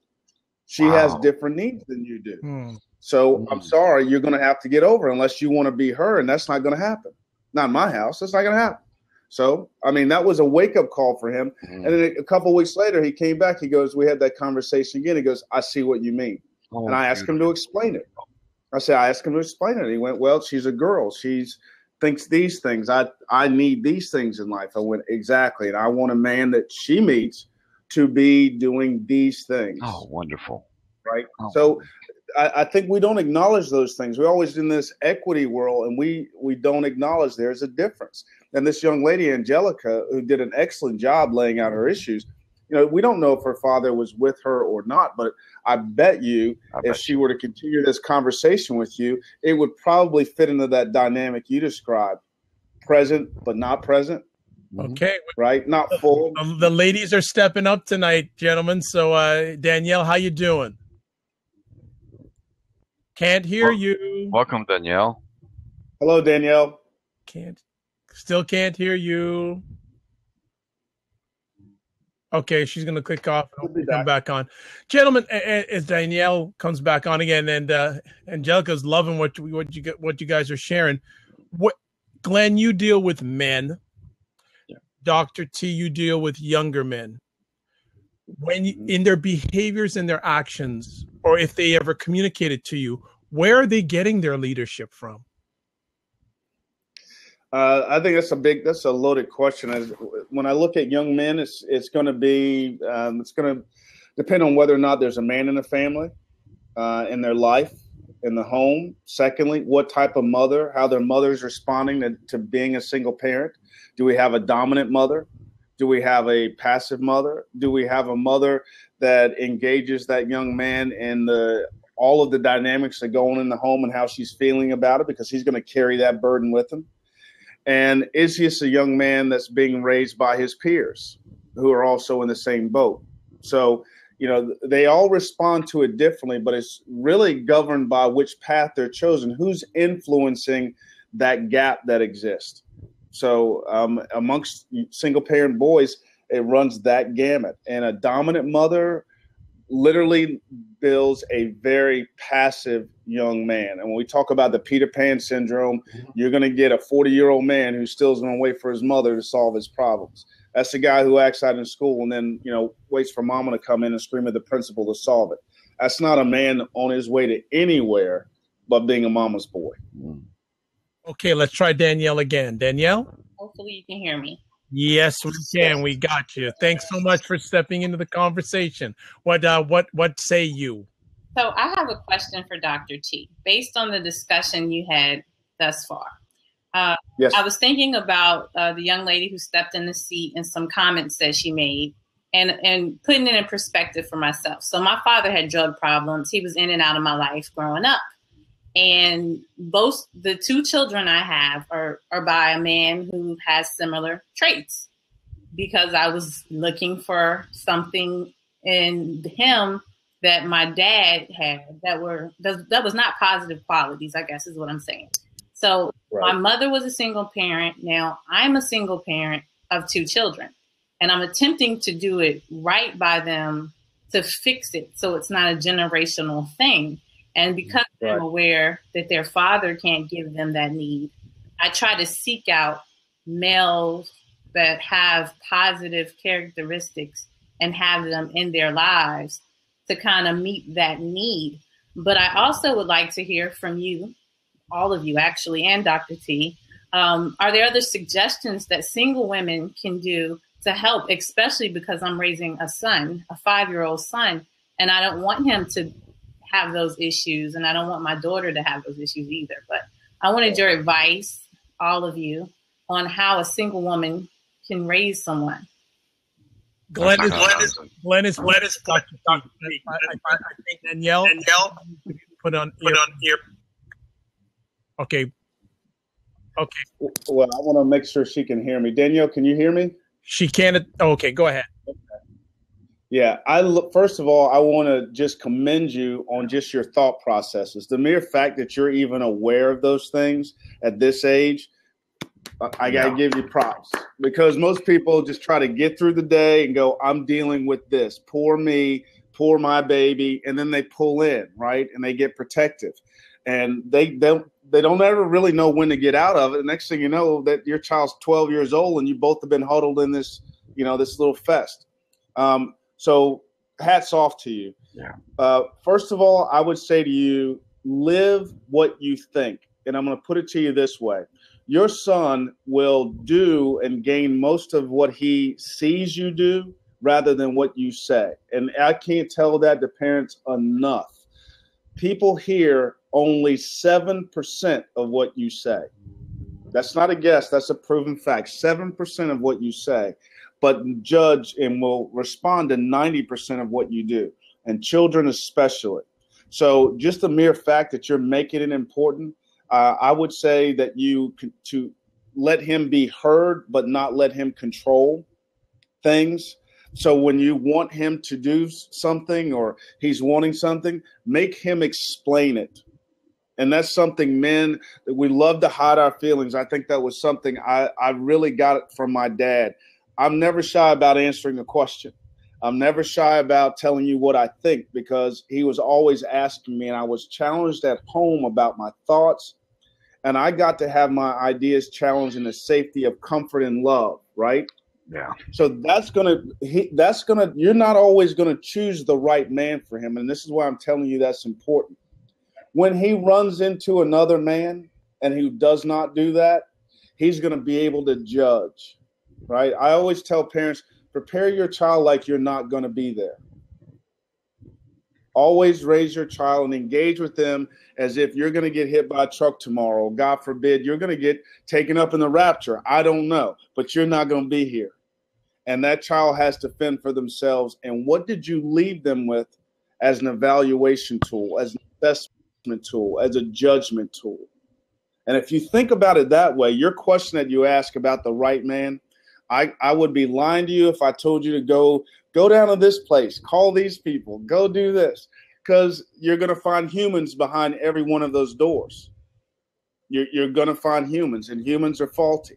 She has different needs than you do. Mm. So I'm sorry, you're going to have to get over it unless you want to be her, and that's not going to happen. Not in my house. That's not going to happen. So, that was a wake-up call for him. Mm. And then a couple of weeks later, he came back. He goes, we had that conversation again. He goes, I see what you mean. And I asked him to explain it. I asked him to explain it. He went, well, she's a girl. She's thinks these things. I need these things in life. I went, exactly. And I want a man that she meets to be doing these things. Oh, wonderful. Right. Oh. So I think we don't acknowledge those things. We're always in this equity world, and we don't acknowledge there's a difference. And this young lady, Angelica, who did an excellent job laying out her issues, we don't know if her father was with her or not, but I bet you if she were to continue this conversation with you, it would probably fit into that dynamic you described. Present, but not present. Okay. Right? Not full. The ladies are stepping up tonight, gentlemen. So, Danielle, how you doing? Can't hear you. Welcome, Danielle. Hello, Danielle. Still can't hear you. Okay, she's going to click off and come back on. Gentlemen, as Danielle comes back on again, and Angelica's loving what you guys are sharing. Glenn, you deal with men. Yeah. Dr. T, you deal with younger men. When in their behaviors and their actions, or if they ever communicate it to you, where are they getting their leadership from? I think that's a loaded question. When I look at young men, it's going to depend on whether or not there's a man in the family, in their life, in the home. Secondly, what type of mother, how their mother's responding to being a single parent. Do we have a dominant mother? Do we have a passive mother? Do we have a mother that engages that young man in all of the dynamics that go on in the home and how she's feeling about it, because he's going to carry that burden with him? And is he just a young man that's being raised by his peers who are also in the same boat? So, they all respond to it differently, but it's really governed by which path they're chosen, who's influencing that gap that exists. So amongst single parent boys, it runs that gamut. And a dominant mother literally builds a very passive young man. And when we talk about the Peter Pan syndrome, you're going to get a 40-year-old man who still is going to wait for his mother to solve his problems. That's the guy who acts out in school and then, waits for mama to come in and scream at the principal to solve it. That's not a man on his way to anywhere but being a mama's boy. Okay, let's try Danielle again. Danielle? Hopefully you can hear me. Yes, we can. We got you. Thanks so much for stepping into the conversation. What say you? So I have a question for Dr. T. Based on the discussion you had thus far, yes. I was thinking about the young lady who stepped in the seat and some comments that she made, and putting it in perspective for myself. So my father had drug problems. He was in and out of my life growing up. And both the two children I have are by a man who has similar traits, because I was looking for something in him that my dad had that was not positive qualities, I guess is what I'm saying. So My mother was a single parent. Now I'm a single parent of two children, and I'm attempting to do it right by them to fix it so it's not a generational thing. And because I'm aware that their father can't give them that need, I try to seek out males that have positive characteristics and have them in their lives to kind of meet that need. But I also would like to hear from you, all of you actually, and Dr. T. Are there other suggestions that single women can do to help, especially because I'm raising a son, a 5-year-old son, and I don't want him to have those issues, and I don't want my daughter to have those issues either. But I wanted your advice, all of you, on how a single woman can raise someone. Glenn is Dr. T. I think Danielle put on ear. Okay. Well, I want to make sure she can hear me. Danielle, can you hear me? She can't. Okay, go ahead. Yeah, first of all, I want to just commend you on just your thought processes. The mere fact that you're even aware of those things at this age, I got to give you props, because most people just try to get through the day and go, I'm dealing with this. Poor me, poor my baby. And then they pull in, right? And they get protective. And they don't ever really know when to get out of it. The next thing you know, that your child's 12 years old and you both have been huddled in this, this little fest. So hats off to you. Yeah. First of all, I would say to you, live what you think. And I'm going to put it to you this way. Your son will do and gain most of what he sees you do rather than what you say. And I can't tell that to parents enough. People hear only 7% of what you say. That's not a guess. That's a proven fact. 7% of what you say, but judge and will respond to 90% of what you do, and children especially. So just the mere fact that you're making it important, I would say that to let him be heard, but not let him control things. So when you want him to do something or he's wanting something, make him explain it. And that's something men, that we love to hide our feelings. I think that was something I really got it from my dad. I'm never shy about answering a question. I'm never shy about telling you what I think, because he was always asking me, and I was challenged at home about my thoughts. And I got to have my ideas challenged in the safety of comfort and love, right? Yeah. So you're not always going to choose the right man for him. And this is why I'm telling you that's important. When he runs into another man and who does not do that, he's going to be able to judge, right? I always tell parents, prepare your child like you're not going to be there. Always raise your child and engage with them as if you're going to get hit by a truck tomorrow. God forbid, you're going to get taken up in the rapture. I don't know, but you're not going to be here. And that child has to fend for themselves. And what did you leave them with as an evaluation tool, as an assessment tool, as a judgment tool? And if you think about it that way, your question that you ask about the right man, I would be lying to you if I told you to go down to this place, call these people, go do this, because you're going to find humans behind every one of those doors. You're going to find humans, and humans are faulty.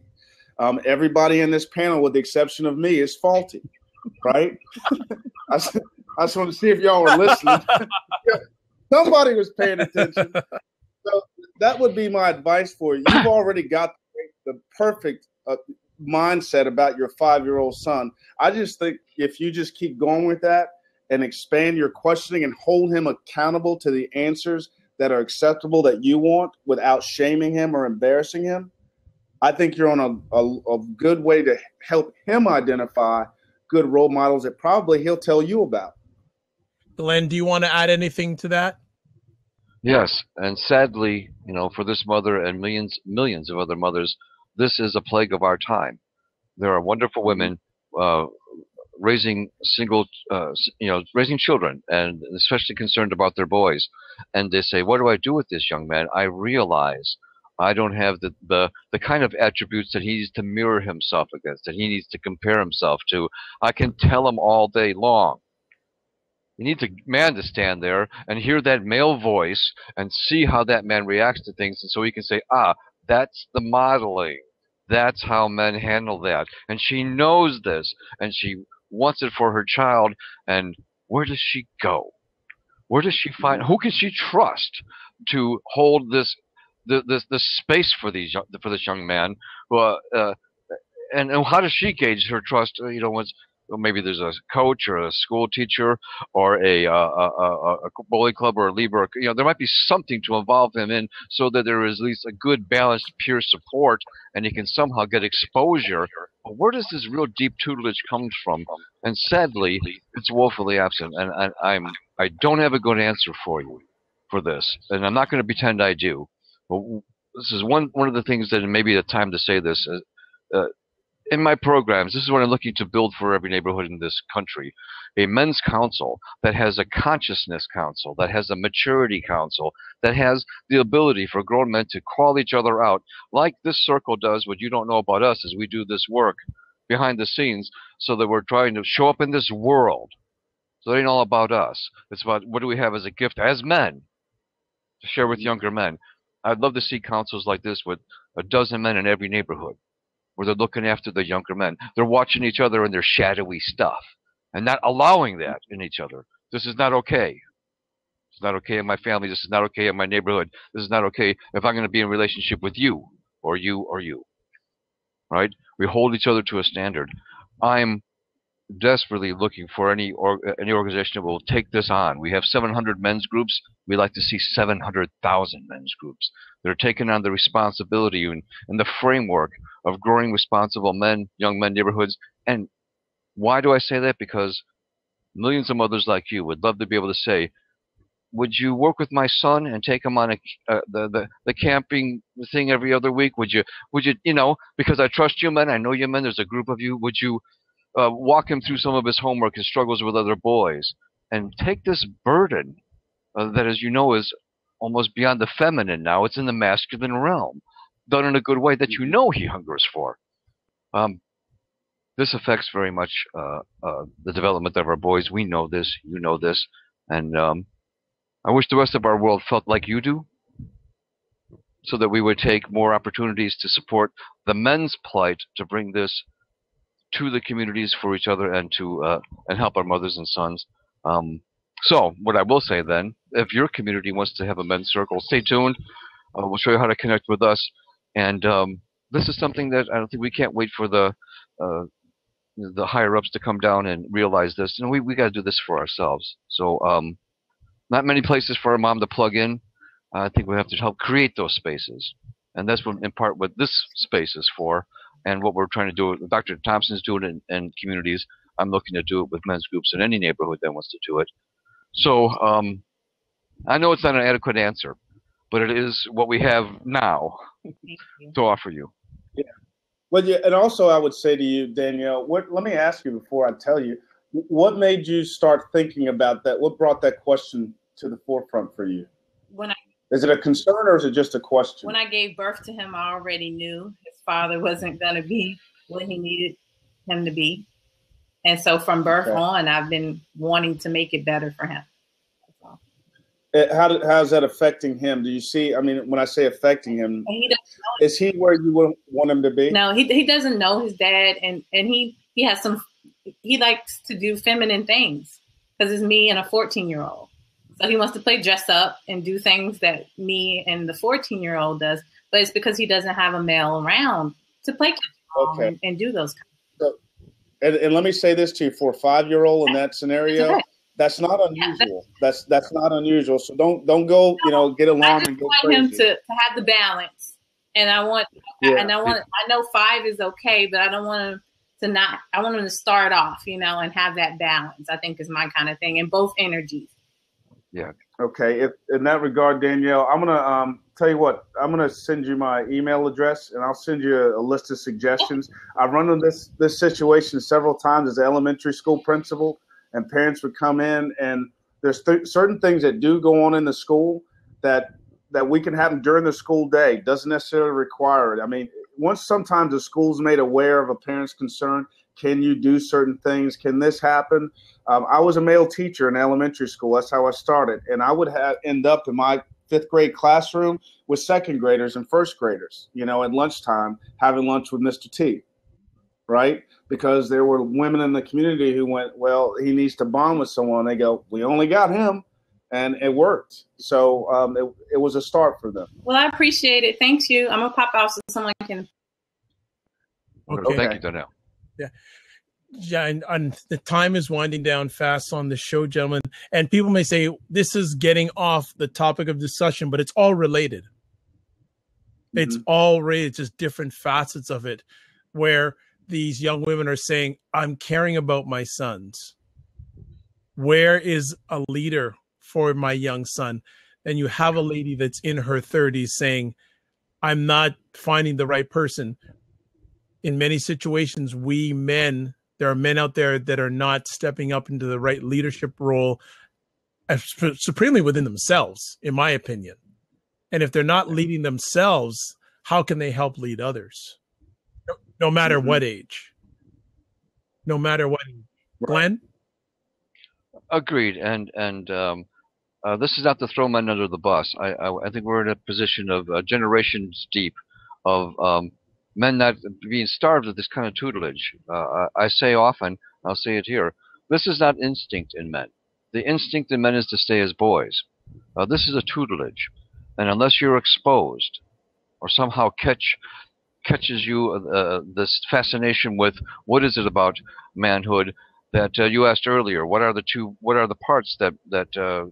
Everybody in this panel, with the exception of me, is faulty, right? I just want to see if y'all were listening. Somebody was paying attention. So that would be my advice for you. You've already got the perfect mindset about your 5-year-old son. I just think if you just keep going with that and expand your questioning and hold him accountable to the answers that are acceptable that you want without shaming him or embarrassing him, I think you're on a good way to help him identify good role models that probably he'll tell you about. Glenn, do you want to add anything to that? Yes, and sadly, for this mother and millions of other mothers, this is a plague of our time. There are wonderful women raising raising children, and especially concerned about their boys. And they say, what do I do with this young man? I realize I don't have the kind of attributes that he needs to mirror himself against, that he needs to compare himself to. I can tell him all day long. You need a man to stand there and hear that male voice and see how that man reacts to things, and so he can say, that's the modeling. That's how men handle that. And she knows this, and she wants it for her child. And where does she go? Where does she find? Who can she trust to hold this space for this young man? And how does she gauge her trust? Maybe there's a coach or a school teacher or a bowling club or a Libra. There might be something to involve him in, so that there is at least a good, balanced peer support, and he can somehow get exposure. But where does this real deep tutelage come from? And sadly, it's woefully absent. And I don't have a good answer for you for this, and I'm not going to pretend I do. But this is one of the things that maybe the time to say this. In my programs, this is what I'm looking to build for every neighborhood in this country. A men's council that has a consciousness council, that has a maturity council, that has the ability for grown men to call each other out, like this circle does. What you don't know about us is we do this work behind the scenes, so that we're trying to show up in this world. So it ain't all about us. It's about what do we have as a gift as men to share with younger men. I'd love to see councils like this with a dozen men in every neighborhood, where they're looking after the younger men. They're watching each other in their shadowy stuff and not allowing that in each other. This is not okay. It's not okay in my family. This is not okay in my neighborhood. This is not okay if I'm going to be in a relationship with you or you or you. Right? We hold each other to a standard. I'm desperately looking for any organization that will take this on. We have 700 men's groups. We like to see 700,000 men's groups that are taking on the responsibility and the framework of growing responsible men, young men neighborhoods. And why do I say that? Because millions of mothers like you would love to be able to say, would you work with my son and take him on the camping thing every other week? Would you, because I trust you men, I know you men, there's a group of you, would you walk him through some of his homework, his struggles with other boys, and take this burden that, as you know, is almost beyond the feminine now. It's in the masculine realm, done in a good way that he hungers for. This affects very much the development of our boys. We know this, you know this, and I wish the rest of our world felt like you do, so that we would take more opportunities to support the men's plight, to bring this to the communities for each other, and to and help our mothers and sons. So what I will say then, if your community wants to have a men's circle, stay tuned. We'll show you how to connect with us. And this is something that I don't think we can't wait for the higher ups to come down and realize this. We got to do this for ourselves. So not many places for our mom to plug in. I think we have to help create those spaces, and that's what, in part, what this space is for. And what we're trying to do, Dr. Thompson's doing it in communities. I'm looking to do it with men's groups in any neighborhood that wants to do it. So I know it's not an adequate answer, but it is what we have now to offer you. Yeah. Well, yeah, and also I would say to you, Danielle, let me ask you before I tell you, what made you start thinking about that? What brought that question to the forefront for you? Is it a concern, or is it just a question? When I gave birth to him, I already knew his father wasn't going to be what he needed him to be. And so from birth on, I've been wanting to make it better for him. How's that affecting him? Do you see, when I say affecting him, is he where you want him to be? No, he doesn't know his dad. And he has he likes to do feminine things because it's me and a 14-year-old. So he wants to play dress up and do things that me and the 14-year-old does, but it's because he doesn't have a male around to play and do those kinds of things. And let me say this to you, for a 5-year-old in that scenario, that's not unusual. That's not unusual. So don't go, get alarmed and go crazy. I want him to have the balance, and I know 5 is okay, but I don't want him to not. I want him to start off, and have that balance. I think is my kind of thing, and both energies. Yeah. Okay. In that regard, Danielle, I'm going to tell you what, I'm going to send you my email address, and I'll send you a list of suggestions. I've run into this situation several times as an elementary school principal, and parents would come in, and there's certain things that do go on in the school that we can happen during the school day. Doesn't necessarily require it. I mean, once sometimes the school's made aware of a parent's concern, can you do certain things? Can this happen? I was a male teacher in elementary school. That's how I started. And I would end up in my 5th grade classroom with 2nd graders and 1st graders, at lunchtime, having lunch with Mr. T, right? Because there were women in the community who went, well, he needs to bond with someone. They go, we only got him. And it worked. So it was a start for them. Well, I appreciate it. Thank you. I'm going to pop out so someone can. Okay. Thank you, Donnell. Yeah, and the time is winding down fast on the show, gentlemen. And people may say this is getting off the topic of discussion, but it's all related. It's all related, just different facets of it, where these young women are saying, I'm caring about my sons. Where is a leader for my young son? And you have a lady that's in her 30s saying, I'm not finding the right person. In many situations, there are men out there that are not stepping up into the right leadership role supremely within themselves, in my opinion. And if they're not leading themselves, how can they help lead others? No matter what age. No matter what age. Glenn? Agreed. And this is not to throw men under the bus. I think we're in a position of generations deep of men not being starved of this kind of tutelage. I say often, I'll say it here, this is not instinct in men. The instinct in men is to stay as boys. This is a tutelage. And unless you're exposed or somehow catches you this fascination with what is it about manhood that you asked earlier, what are the parts that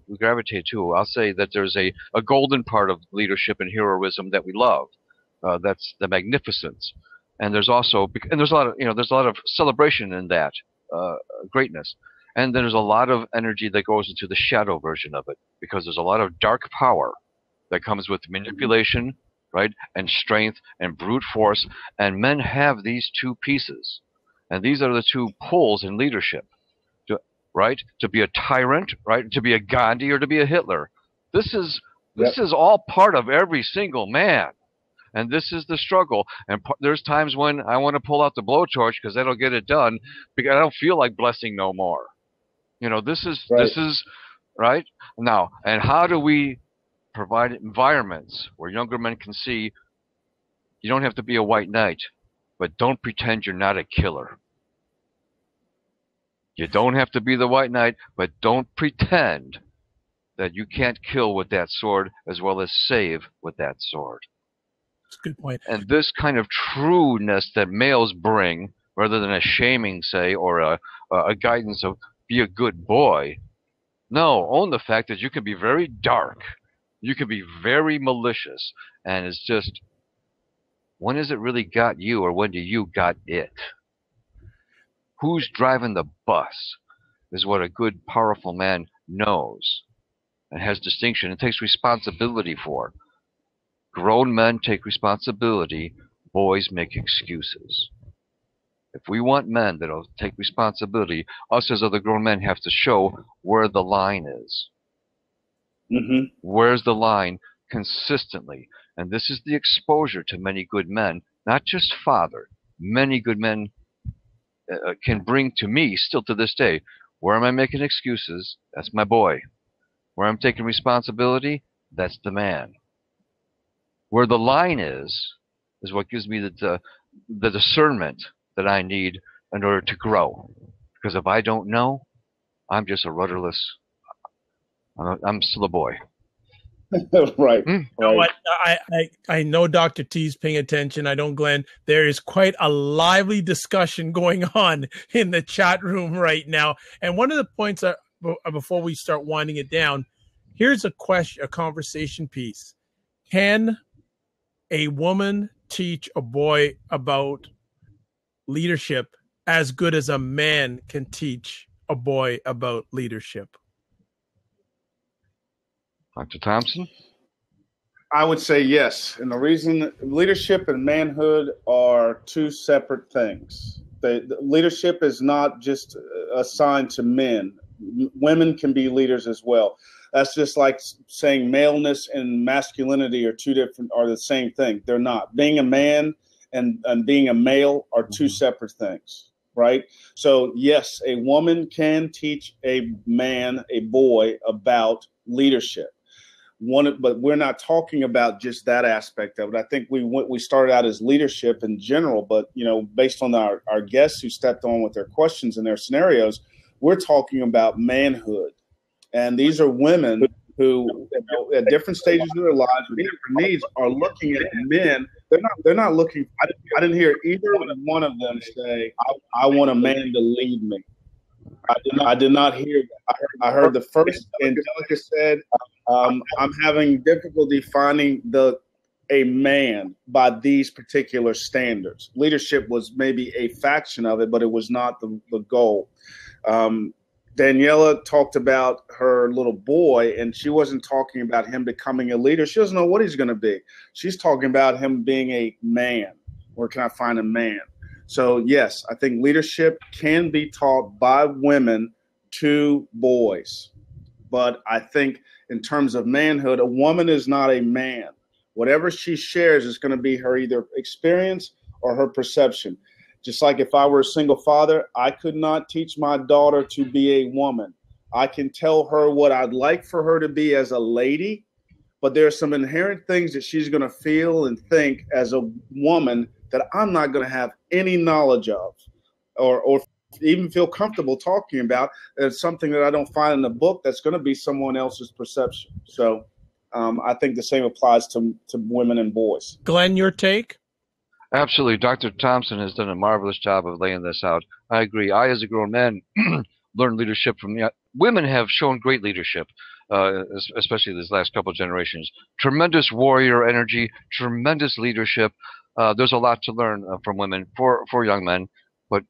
we gravitate to? I'll say that there's a golden part of leadership and heroism that we love. That's the magnificence, and there's a lot of celebration in that greatness, and there's a lot of energy that goes into the shadow version of it, because there's a lot of dark power that comes with manipulation, right, and strength and brute force, and men have these two pieces, and these are the two poles in leadership, right? To be a tyrant, right, to be a Gandhi or to be a Hitler. This is all part of every single man. And this is the struggle. And there's times when I want to pull out the blowtorch because that'll get it done, because I don't feel like blessing no more. This is right now. And how do we provide environments where younger men can see you don't have to be a white knight, but don't pretend you're not a killer. You don't have to be the white knight, but don't pretend that you can't kill with that sword as well as save with that sword. That's a good point. And this kind of trueness that males bring, rather than a shaming, say, or a guidance of be a good boy. No, own the fact that you can be very dark. You can be very malicious. And it's just, when has it really got you, or when do you got it? Who's driving the bus is what a good, powerful man knows and has distinction and takes responsibility for. Grown men take responsibility. Boys make excuses. If we want men that'll take responsibility, us as other grown men have to show where the line is. Where's the line consistently? And this is the exposure to many good men, not just father. Many good men can bring to me, still to this day, where am I making excuses? That's my boy. Where I'm taking responsibility? That's the man. Where the line is what gives me the discernment that I need in order to grow. Because if I don't know, I'm just a rudderless. I'm still a boy. Right. You know what? I know Dr. T's paying attention. I don't, Glenn. There is quite a lively discussion going on in the chat room right now. And one of the points before we start winding it down, here's a conversation piece. Can a woman teach a boy about leadership as good as a man can teach a boy about leadership? Dr. Thompson? I would say yes. And the reason leadership and manhood are two separate things. The leadership is not just assigned to men. Women can be leaders as well. That's just like saying maleness and masculinity are the same thing. They're not. Being a man and being a male are two separate things, right? So yes, a woman can teach a man, a boy, about leadership. But we're not talking about just that aspect of it. I think we started out as leadership in general, but based on our guests who stepped on with their questions and their scenarios, we're talking about manhood. And these are women who, at different stages of their lives with different needs, are looking at men. They're not looking. I didn't hear either one of them say, "I want a man to lead me." I did not hear that. I heard the first. Angelica said, "I'm having difficulty finding a man by these particular standards." Leadership was maybe a faction of it, but it was not the goal. Daniela talked about her little boy, and she wasn't talking about him becoming a leader. She doesn't know what he's going to be. She's talking about him being a man. Where can I find a man? So, yes, I think leadership can be taught by women to boys. But I think in terms of manhood, a woman is not a man. Whatever she shares is going to be her either experience or her perception. Just like if I were a single father, I could not teach my daughter to be a woman. I can tell her what I'd like for her to be as a lady, but there are some inherent things that she's going to feel and think as a woman that I'm not going to have any knowledge of or even feel comfortable talking about. It's something that I don't find in the book that's going to be someone else's perception. So I think the same applies to women and boys. Glenn, your take? Absolutely. Dr. Thompson has done a marvelous job of laying this out. I agree. I, as a grown man, learned leadership from women have shown great leadership, especially these last couple of generations. Tremendous warrior energy, tremendous leadership. There's a lot to learn from women for young men. But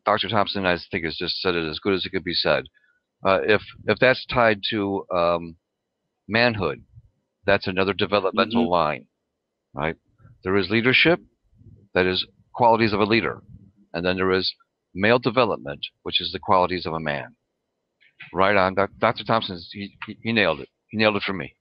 Dr. Thompson, I think, has just said it as good as it could be said. If that's tied to manhood, that's another developmental line, right? There is leadership, that is qualities of a leader. And then there is male development, which is the qualities of a man. Right on. Dr. Thompson, he nailed it. He nailed it for me.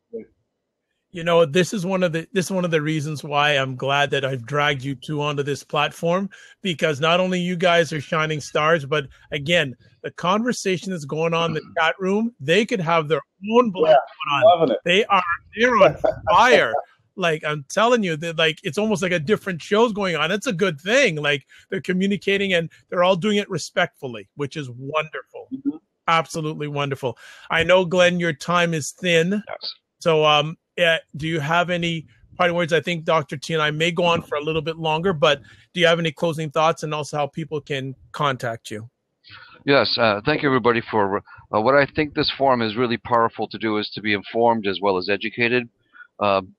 This is one of the reasons why I'm glad that I've dragged you two onto this platform, because not only you guys are shining stars, but again, the conversation that's going on in the chat room, they could have their own blood on. They're on fire. Like, I'm telling you that, like, it's almost like a different show's going on. It's a good thing. Like, they're communicating and they're all doing it respectfully, which is wonderful. Absolutely wonderful. I know, Glenn, your time is thin. Yes. So, do you have any parting words? I think Dr. T and I may go on for a little bit longer, but do you have any closing thoughts, and also how people can contact you? Yes. Thank you, everybody, for what I think this forum is really powerful to do is to be informed as well as educated. And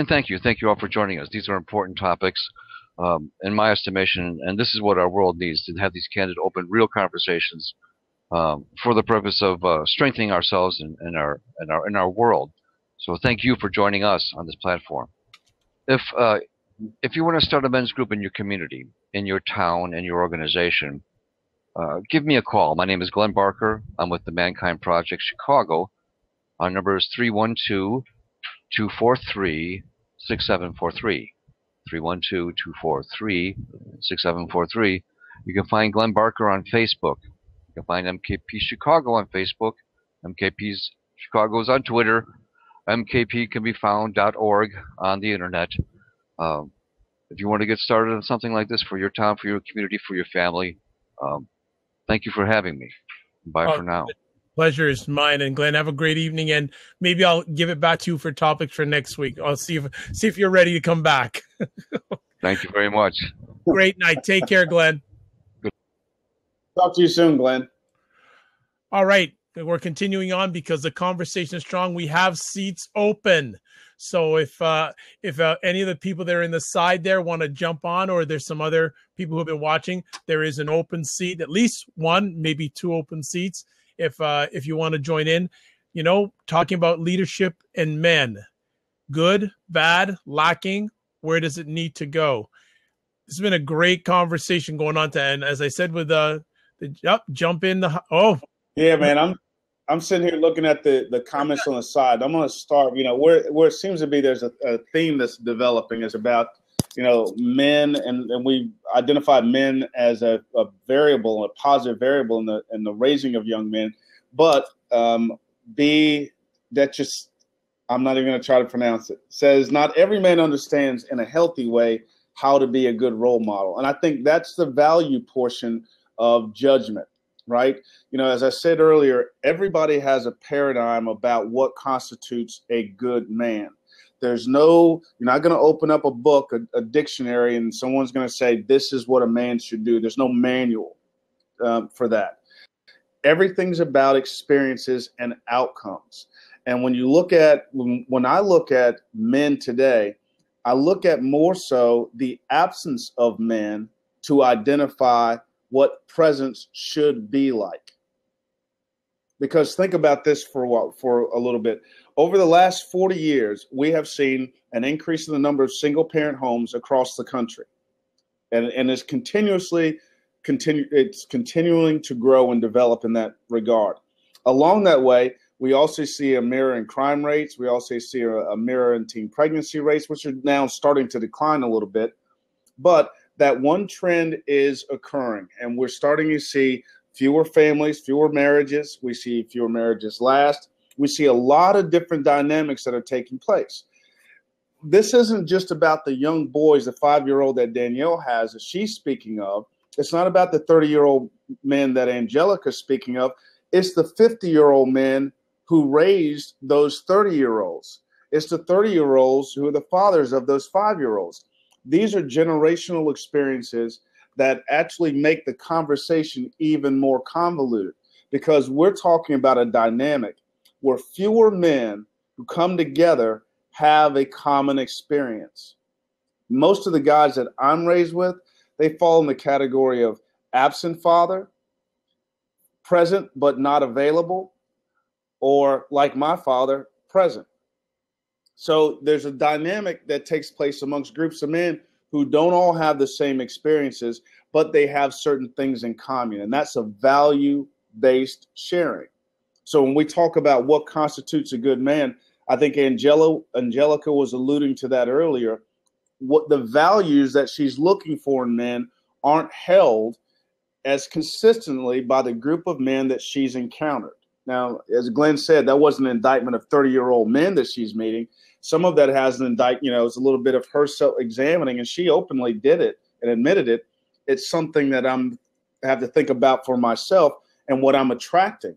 thank you all for joining us. These are important topics, in my estimation, and this is what our world needs, to have these candid, open, real conversations for the purpose of strengthening ourselves and our world. So thank you for joining us on this platform. If you want to start a men's group in your community, in your town, in your organization, give me a call. My name is Glenn Barker. I'm with the Mankind Project Chicago. Our number is 312-243-6743. 312-243-6743. You can find Glenn Barker on Facebook. You can find MKP Chicago on Facebook. MKP Chicago is on Twitter. MKP can be found .org on the internet. If you want to get started on something like this for your town, for your community, for your family, thank you for having me. Bye for now. Pleasure is mine. And Glenn, have a great evening, and maybe I'll give it back to you for topics for next week. I'll see if you're ready to come back. Thank you very much. Great night. Take care, Glenn. Good. Talk to you soon, Glenn. All right. We're continuing on because the conversation is strong. We have seats open. So if any of the people that are in the side there want to jump on, or there's some other people who have been watching, there is an open seat, at least one, maybe two open seats. If you want to join in, talking about leadership in men. Good, bad, lacking, where does it need to go? This has been a great conversation going on and as I said with jump in yeah, man, I'm sitting here looking at the comments on the side. I'm going to start, where it seems to be there's a theme that's developing is about, men, and we identified men as a variable, a positive variable in the raising of young men. But I'm not even going to try to pronounce it. Says not every man understands in a healthy way how to be a good role model. And I think that's the value portion of judgment, right? As I said earlier, everybody has a paradigm about what constitutes a good man. There's you're not going to open up a book, a dictionary, and someone's going to say, this is what a man should do. There's no manual for that. Everything's about experiences and outcomes. And when I look at men today, I look at more so the absence of men to identify what presence should be like. Because think about this for a little bit. Over the last 40 years, we have seen an increase in the number of single-parent homes across the country. And it's continuing to grow and develop in that regard. Along that way, we also see a mirror in crime rates. We also see a mirror in teen pregnancy rates, which are now starting to decline a little bit. But that one trend is occurring, and we're starting to see fewer families, fewer marriages. We see fewer marriages last. We see a lot of different dynamics that are taking place. This isn't just about the young boys, the 5-year-old that Danielle has that she's speaking of. It's not about the 30-year-old men that Angelica's speaking of. It's the 50-year-old men who raised those 30-year-olds. It's the 30-year-olds who are the fathers of those 5-year-olds. These are generational experiences that actually make the conversation even more convoluted, because we're talking about a dynamic where fewer men who come together have a common experience. Most of the guys that I'm raised with, they fall in the category of absent father, present but not available, or like my father, present. So there's a dynamic that takes place amongst groups of men who don't all have the same experiences, but they have certain things in common, and that's a value-based sharing. So when we talk about what constitutes a good man, I think Angelica was alluding to that earlier. What the values that she's looking for in men aren't held as consistently by the group of men that she's encountered. Now, as Glenn said, that wasn't an indictment of 30-year-old men that she's meeting. Some of that has an indictment, it's a little bit of her self-examining, and she openly did it and admitted it. It's something that I have to think about for myself and what I'm attracting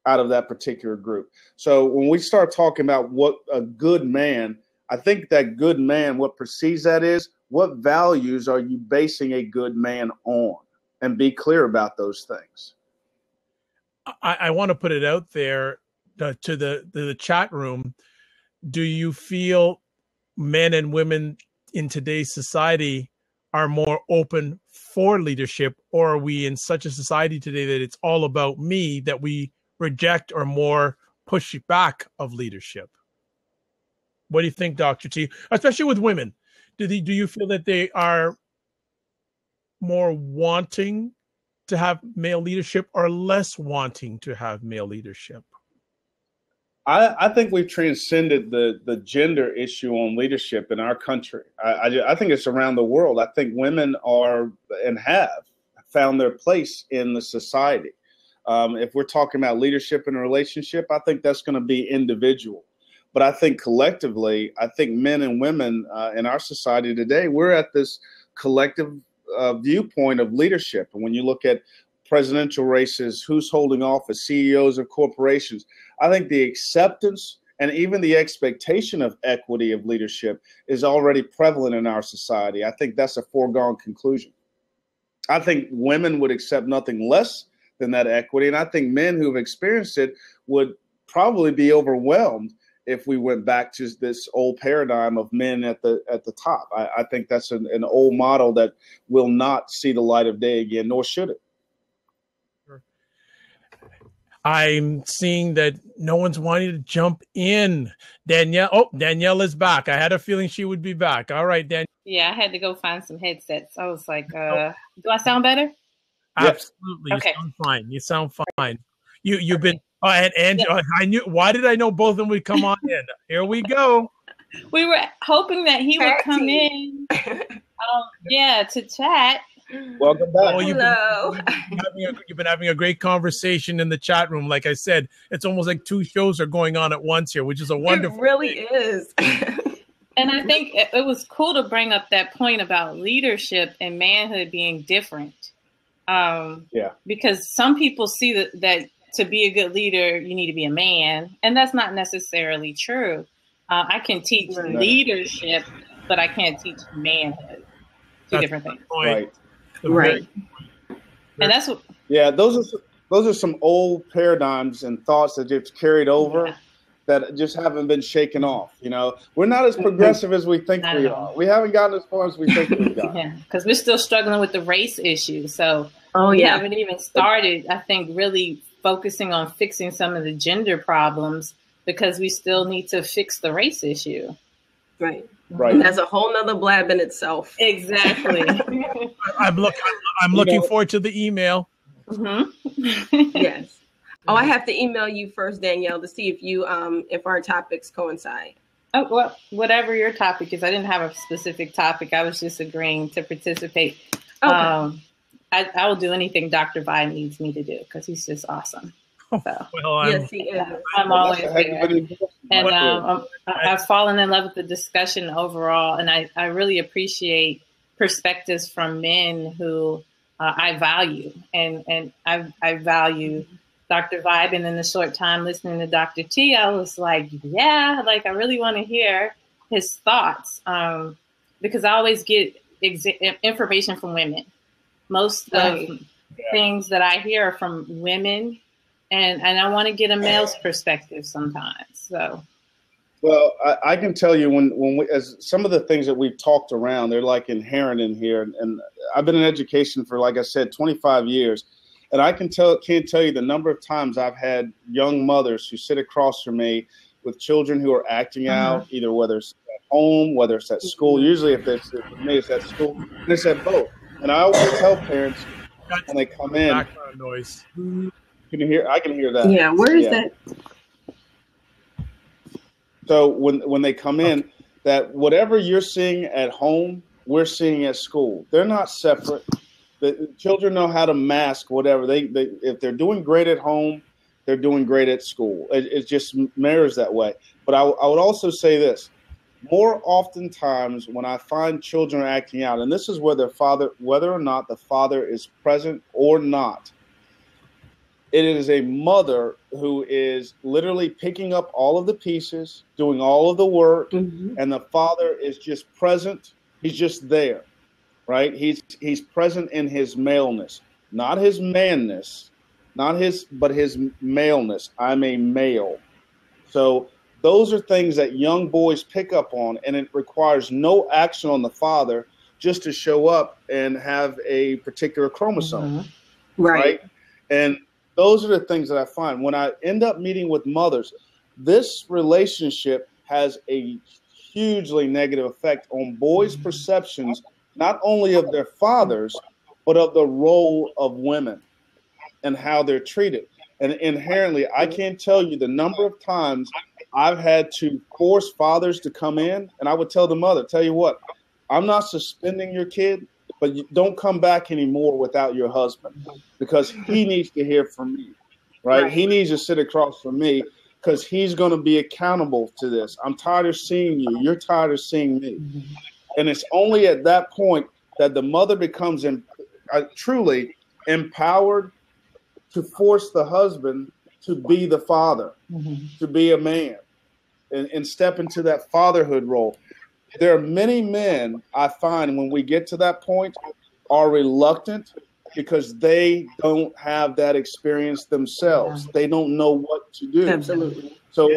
out of that particular group. So when we start talking about what a good man, I think that good man, what precedes that is, what values are you basing a good man on? And be clear about those things. I want to put it out there to the chat room. Do you feel men and women in today's society are more open for leadership, or are we in such a society today that it's all about me, that we reject or more push back of leadership? What do you think, Dr. T? Especially with women, do you feel that they are more wanting to have male leadership or less wanting to have male leadership? I think we've transcended the gender issue on leadership in our country. I think it's around the world. I think women are and have found their place in the society. If we're talking about leadership in a relationship, I think that's going to be individual. But I think collectively, I think men and women in our society today, we're at this collective viewpoint of leadership. And when you look at presidential races, who's holding office, CEOs of corporations, I think the acceptance and even the expectation of equity of leadership is already prevalent in our society. I think that's a foregone conclusion. I think women would accept nothing less than that equity. And I think men who've experienced it would probably be overwhelmed if we went back to this old paradigm of men at the top. I think that's an old model that will not see the light of day again, nor should it. I'm seeing that no one's wanting to jump in. Danielle. Oh, Danielle is back. I had a feeling she would be back. All right, Danielle. Yeah, I had to go find some headsets. I was like, do I sound better? Absolutely. Okay. You sound fine. You sound fine. You've been and I knew. Why did I know both of them would come on in? Here we go. We were hoping that he would come in. To chat. Welcome back. Hello. You've been having a great conversation in the chat room. Like I said, it's almost like two shows are going on at once here, which is a wonderful. It really is. And I think it was cool to bring up that point about leadership and manhood being different. Because some people see that to be a good leader, you need to be a man, and that's not necessarily true. I can teach leadership, but I can't teach manhood. Two different things. Right. And that's what. Yeah, those are some old paradigms and thoughts that just carried over that just haven't been shaken off. You know, we're not as progressive as we think we are. We haven't gotten as far as we think we've gotten. Yeah, because we're still struggling with the race issue. So we haven't even started, I think, really focusing on fixing some of the gender problems because we still need to fix the race issue. Right. And that's a whole nother blab in itself. Exactly. I'm looking forward to the email. Mm-hmm. Yes. Oh, I have to email you first, Danielle, to see if our topics coincide. Oh, well, whatever your topic is. I didn't have a specific topic. I was just agreeing to participate. Okay. I will do anything Dr. Vi needs me to do because he's just awesome. So, yes, he is. I'm always there. And I've fallen in love with the discussion overall, and I really appreciate perspectives from men who I value, and I value Dr. Vibe. And in the short time listening to Dr. T, I was like, I really want to hear his thoughts because I always get information from women. Most of things that I hear are from women. And I want to get a male's perspective sometimes. So, well, I can tell you when we, as some of the things that we've talked around, they're like inherent in here. And I've been in education for, like I said, 25 years, and I can't tell you the number of times I've had young mothers who sit across from me with children who are acting out, either whether it's at home, whether it's at school. Usually, if it's at school, and it's at both. And I always tell parents when they come in. Background noise. I can hear that. Yeah, where is that? So when they come in, that whatever you're seeing at home, we're seeing at school. They're not separate. The children know how to mask whatever. They if they're doing great at home, they're doing great at school. It just mirrors that way. But I would also say this. More oftentimes when I find children acting out, and this is whether or not the father is present or not, it is a mother who is literally picking up all of the pieces, doing all of the work, and the father is just present. He's just there, right? He's present in his maleness, not his manness, but his maleness. I'm a male. So those are things that young boys pick up on, and it requires no action on the father just to show up and have a particular chromosome, right? And those are the things that I find when I end up meeting with mothers. This relationship has a hugely negative effect on boys' perceptions, not only of their fathers, but of the role of women and how they're treated. And inherently, I can't tell you the number of times I've had to force fathers to come in, and I would tell the mother, tell you what, I'm not suspending your kid, but you don't come back anymore without your husband because he needs to hear from me, right? He needs to sit across from me because he's going to be accountable to this. I'm tired of seeing you. You're tired of seeing me. And it's only at that point that the mother becomes truly empowered to force the husband to be the father, to be a man, and step into that fatherhood role. There are many men I find when we get to that point are reluctant because they don't have that experience themselves. They don't know what to do. Absolutely. So,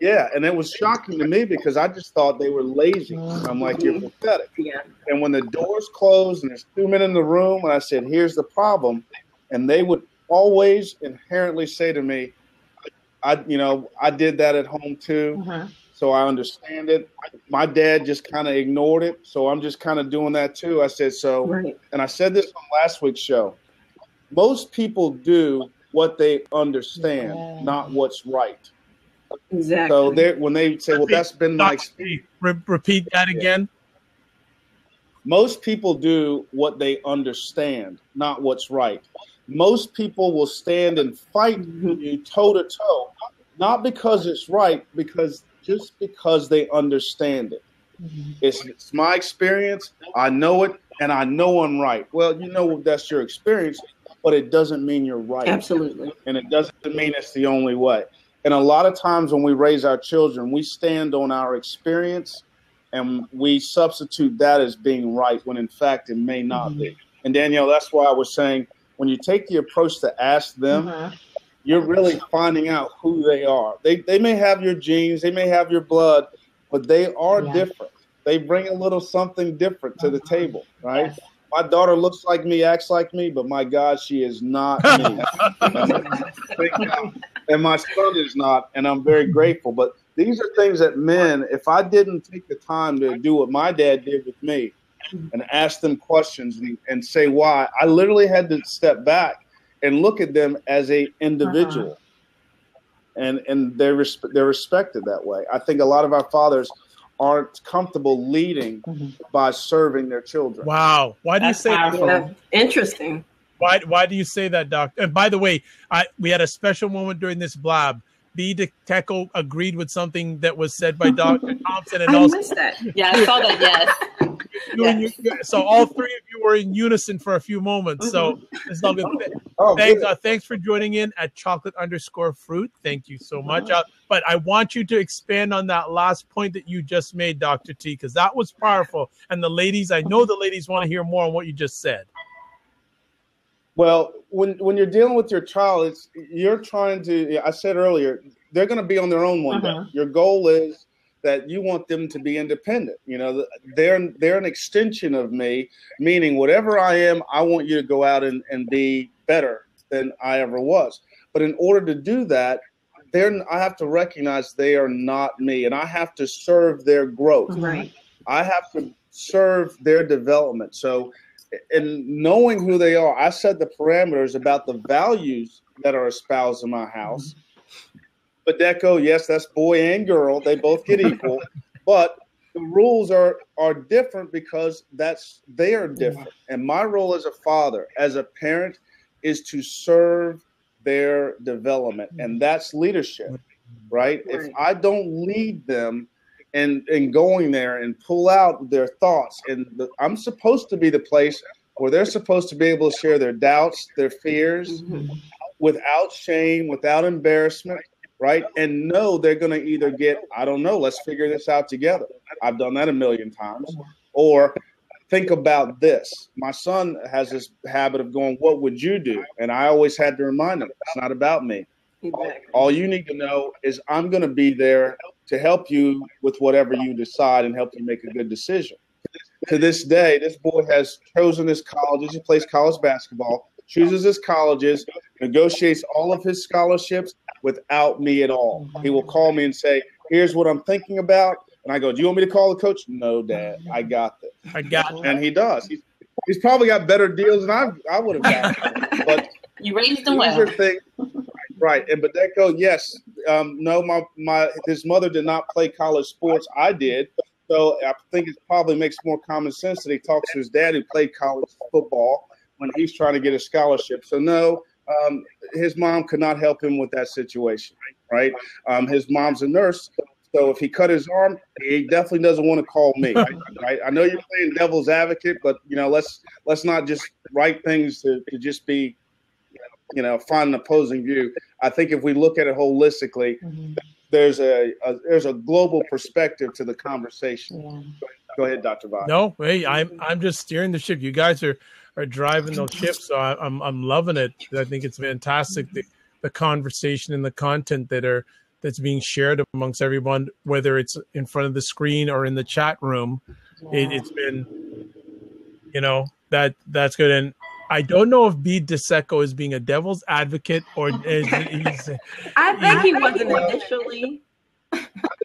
and it was shocking to me because I just thought they were lazy. I'm like, you're pathetic. Yeah. And when the doors closed and there's 2 men in the room, and I said, here's the problem, and they would always inherently say to me, I did that at home too. So I understand it. My dad just kind of ignored it. So I'm just kind of doing that too. I said, and I said this on last week's show, most people do what they understand, not what's right. Exactly. So when they say, well, that's been my experience. Repeat that again. Most people do what they understand, not what's right. Most people will stand and fight you toe to toe, not because it's right, just because they understand it. It's my experience. I know it, and I know I'm right. Well, that's your experience, but it doesn't mean you're right. Absolutely. And it doesn't mean it's the only way. And a lot of times when we raise our children, we stand on our experience and we substitute that as being right when in fact it may not be. And Danielle, that's why I was saying, when you take the approach to ask them, you're really finding out who they are. They may have your genes, they may have your blood, but they are different. They bring a little something different to the table, right? Yes. My daughter looks like me, acts like me, but my God, she is not me. And my son is not, and I'm very grateful. But these are things that men, if I didn't take the time to do what my dad did with me and ask them questions and say why, I literally had to step back and look at them as a individual. And they're respected that way. I think a lot of our fathers aren't comfortable leading by serving their children. Wow. Why do you say that? Interesting. Why do you say that, Doc? And by the way, we had a special moment during this blab. B. DeTeco agreed with something that was said by Dr. Thompson. And I missed that. Yeah, I saw that, yes. So all three of you were in unison for a few moments. So it's all good. Thanks for joining in at chocolate_fruit. Thank you so much. But I want you to expand on that last point that you just made, Dr. T, because that was powerful. And I know the ladies want to hear more on what you just said. Well, when you're dealing with your child, you're trying to, I said earlier, they're going to be on their own one day. Your goal is that you want them to be independent. They're an extension of me, meaning whatever I am, I want you to go out and be better than I ever was. But in order to do that, I have to recognize they are not me, and I have to serve their growth. Right. I have to serve their development. So in knowing who they are, I set the parameters about the values that are espoused in my house. But Deco, yes, that's boy and girl. They both get equal. But the rules are different because they are different. And my role as a father, as a parent, is to serve their development. And that's leadership, right? If I don't lead them and going there and pull out their thoughts, and I'm supposed to be the place where they're supposed to be able to share their doubts, their fears, without shame, without embarrassment, right? And know they're going to either get, I don't know, let's figure this out together. I've done that a million times. Or think about this. My son has this habit of going, what would you do? And I always had to remind him, it's not about me. Exactly. All you need to know is I'm going to be there to help you with whatever you decide and help you make a good decision. To this day, this boy has chosen his colleges. He plays college basketball, chooses his colleges, negotiates all of his scholarships without me at all. He will call me and say, here's what I'm thinking about. And I go, do you want me to call the coach? No, Dad, I got this. And he does. He's probably got better deals than I would have gotten. But you raised them well. Right. And Badeko, yes. No, his mother did not play college sports. I did. So I think it probably makes more common sense that he talks to his dad who played college football when he's trying to get a scholarship. So no, his mom could not help him with that situation. Right. His mom's a nurse. So if he cut his arm, he definitely doesn't want to call me. Right? I know you're playing devil's advocate, but let's not just write things to just be, find an opposing view. I think if we look at it holistically, there's a global perspective to the conversation. Yeah. Go ahead, Dr. Vaughn. No, hey, I'm just steering the ship. You guys are driving those ships, so I'm loving it. I think it's fantastic, the conversation and the content that's being shared amongst everyone, whether it's in front of the screen or in the chat room. Yeah. It's been, that's good. And I don't know if B. DeSecco is being a devil's advocate or he's. I think he wasn't initially.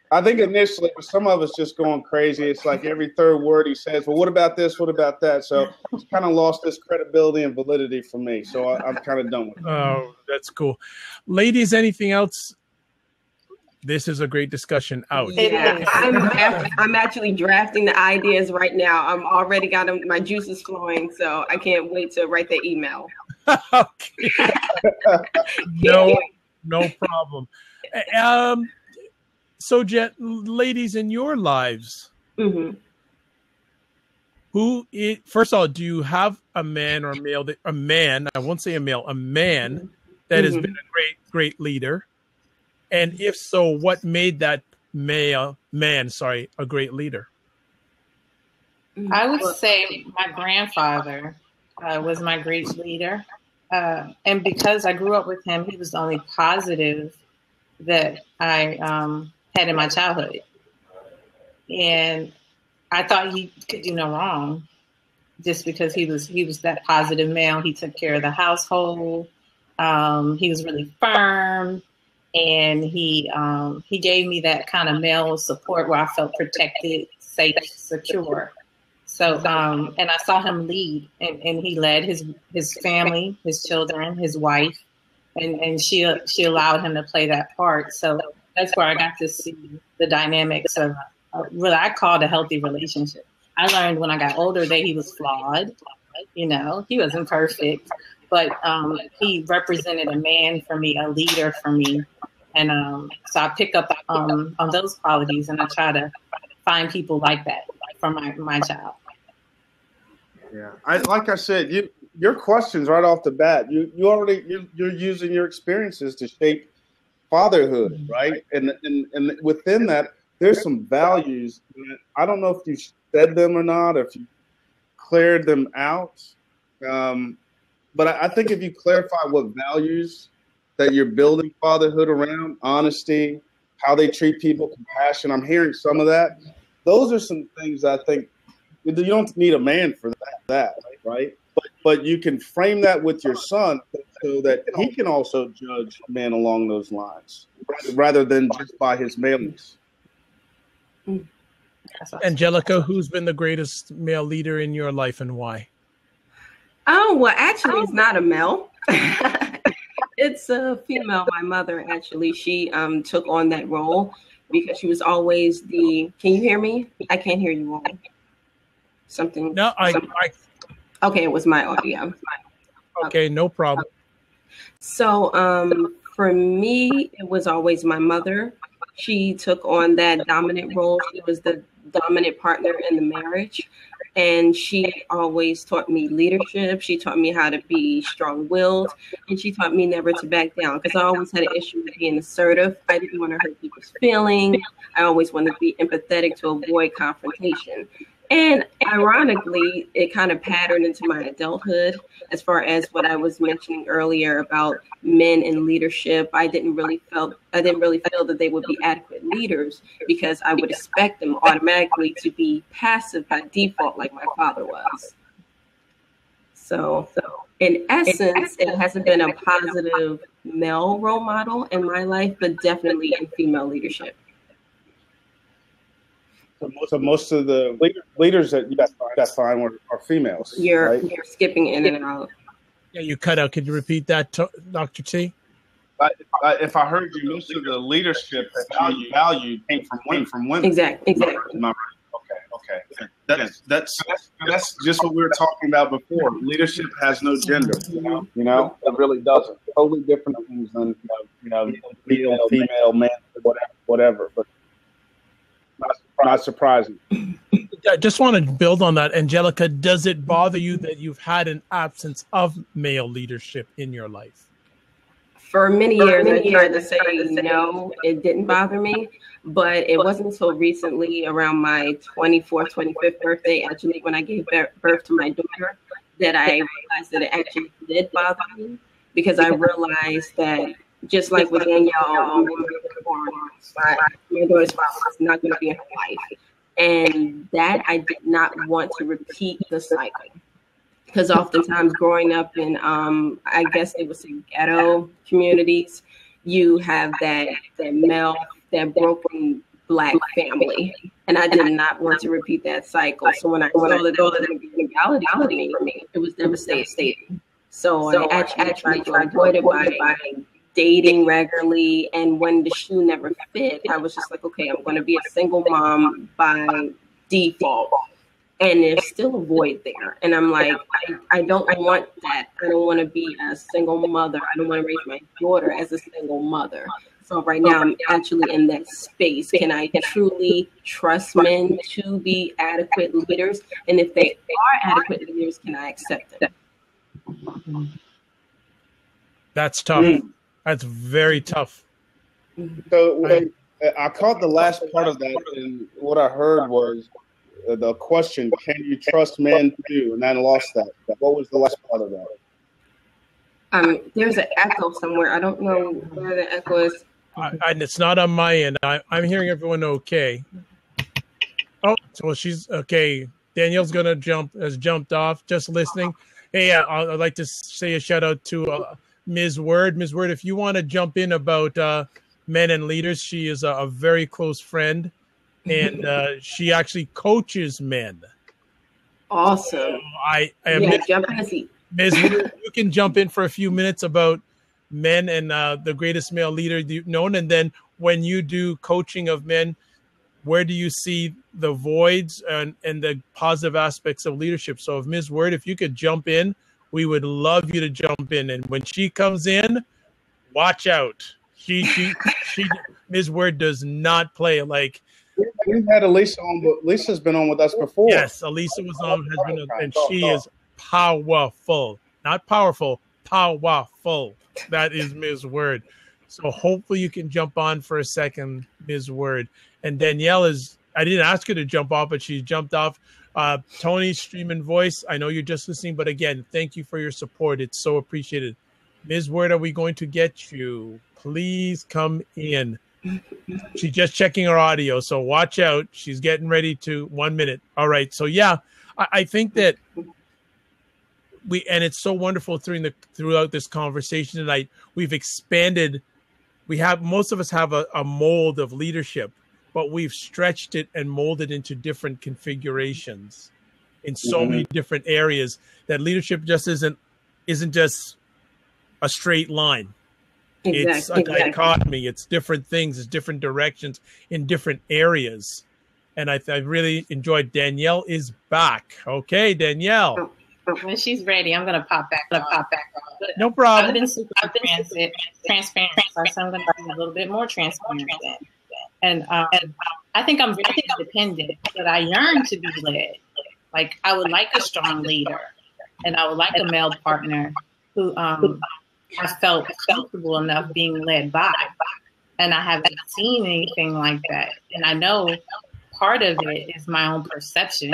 I think initially, but some of us just going crazy. It's like every third word he says, well, what about this? What about that? So it's kind of lost this credibility and validity for me. So I'm kind of done with it. Oh, that's cool. Ladies, anything else? This is a great discussion out. Yeah, I'm actually drafting the ideas right now. I'm already got them, my juices flowing, so I can't wait to write the email. Okay. No problem. So, Jet, ladies, in your lives, first of all, do you have a man or a man? I won't say a male, a man that has been a great leader, and if so, what made that man a great leader? I would say my grandfather was my great leader, and because I grew up with him, he was the only positive that I had in my childhood. And I thought he could do no wrong just because he was that positive male. He took care of the household. He was really firm, and he gave me that kind of male support where I felt protected, safe, secure. So, and I saw him lead, and he led his family, his children, his wife, and she allowed him to play that part. So that's where I got to see the dynamics of what I called a healthy relationship. I learned when I got older that he was flawed. You know, he wasn't perfect, but he represented a man for me, a leader for me. And so I pick up on those qualities, and I try to find people like that for my child. Yeah, like I said, your questions right off the bat, you're using your experiences to shape fatherhood, right? And within that, there's some values. I don't know if you said them or not, if you cleared them out. But I think if you clarify what values that you're building fatherhood around, honesty, how they treat people, compassion, I'm hearing some of that. Those are some things I think you don't need a man for that, right? But you can frame that with your son so that he can also judge men along those lines, rather than just by his maleness. Angelica, who's been the greatest male leader in your life and why? Oh, well, actually, it's not a male. It's a female. My mother, actually, she took on that role because she was always can you hear me? I can't hear you all. Something. No, Okay, it was my audio. Okay, no problem. So for me, it was always my mother. She took on that dominant role. She was the dominant partner in the marriage. And she always taught me leadership. She taught me how to be strong-willed. And she taught me never to back down because I always had an issue with being assertive. I didn't want to hurt people's feelings. I always wanted to be empathetic to avoid confrontation. And ironically, it kind of patterned into my adulthood as far as what I was mentioning earlier about men in leadership. I didn't really feel that they would be adequate leaders because I would expect them automatically to be passive by default like my father was. So in essence, it hasn't been a positive male role model in my life, but definitely in female leadership. So most of the leaders that you find are females. You're skipping in and out. Yeah, you cut out. Could you repeat that, Dr. T? If I heard you, most of the leadership that you valued came from women. Exactly. Okay. That's just what we were talking about before. Leadership has no gender. You know, it really doesn't. Totally different things than male, female, man, whatever. But not surprising. I just want to build on that. Angelica, does it bother you that you've had an absence of male leadership in your life? For many years, I tried to say no, it didn't bother me. But it wasn't until recently, around my 24th, 25th birthday, actually, when I gave birth to my daughter, that I realized that it actually did bother me. Because I realized that just like with Danielle, my daughter's father was not going to be in her life. And that I did not want to repeat the cycle. because oftentimes growing up in, I guess it was in ghetto communities, you have that broken Black family. And I did not want to repeat that cycle. So when I saw that it was going to be reality for me, it was devastating. So I actually tried to avoid it by dating regularly. And when the shoe never fit, I was just like, okay, I'm going to be a single mom by default. And there's still a void there. And I'm like, I don't want that. I don't want to be a single mother. I don't want to raise my daughter as a single mother. So right now I'm actually in that space. Can I truly trust men to be adequate leaders? And if they are adequate leaders, can I accept them? That's tough. That's very tough. So I caught the last part of that, and what I heard was the question, can you trust men too? And I lost that. What was the last part of that? There's an echo somewhere. I don't know where the echo is. And it's not on my end. I'm hearing everyone okay. Oh, so she's okay. Danielle's has jumped off, just listening. Hey, I'd like to say a shout out to Ms. Word. Ms. Word, if you want to jump in about men and leaders, she is a very close friend, and she actually coaches men. Awesome. So jump in the seat. Ms. Word, you can jump in for a few minutes about men and the greatest male leader you've known, and then when you do coaching of men, where do you see the voids and the positive aspects of leadership? So if Ms. Word, if you could jump in, we would love you to jump in. And when she comes in, watch out. She Ms. Word does not play like. We've had Elisa on, but Lisa's been on with us before. Yes, Elisa was on, and she is powerful, not powerful, powerful. That is Ms. Word. So hopefully you can jump on for a second, Ms. Word. And Danielle I didn't ask her to jump off, but she jumped off. Tony's streaming voice, I know you're just listening, but again, thank you for your support. It's so appreciated. Ms. Word, are we going to get you? Please come in. She's just checking her audio, so watch out. She's getting ready to 1 minute. All right. So yeah, I think that and it's so wonderful throughout this conversation tonight. We've expanded. Most of us have a mold of leadership, but we've stretched it and molded into different configurations in so many different areas that leadership just isn't just a straight line. Exactly. It's a dichotomy. It's different things. It's different directions in different areas. And I really enjoyed. Danielle is back. Okay, Danielle. When she's ready, I'm going to pop back. No problem. I've been super transparent, so I'm going to be a little bit more transparent. And I think I'm very independent, but I yearn to be led. Like, I would like a strong leader, and I would like a male partner who I felt comfortable enough being led by. And I haven't seen anything like that. And I know part of it is my own perception.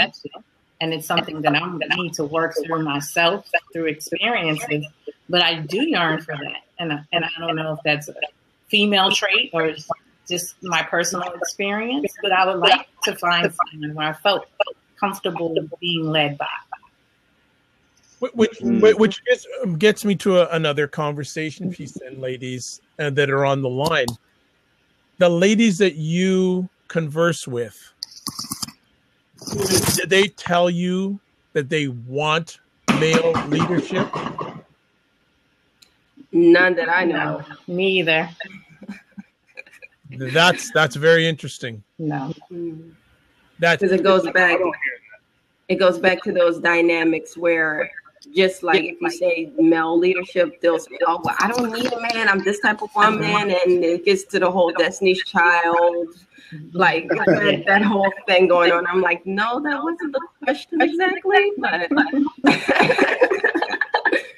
And it's something that I'm going to need to work through myself, through experiences. But I do yearn for that. And I don't know if that's a female trait or just my personal experience. But I would like to find someone where I felt comfortable being led by. Which gets me to another conversation piece, then, ladies that are on the line. The ladies that you converse with, did they tell you that they want male leadership? None that I know. Me either. That's very interesting. No. Because it goes back. It goes back to those dynamics where, just like if you say male leadership, they'll say, "Oh, well, I don't need a man. I'm this type of woman," and it gets to the whole Destiny's Child, like that whole thing going on. I'm like, no, that wasn't the question exactly. But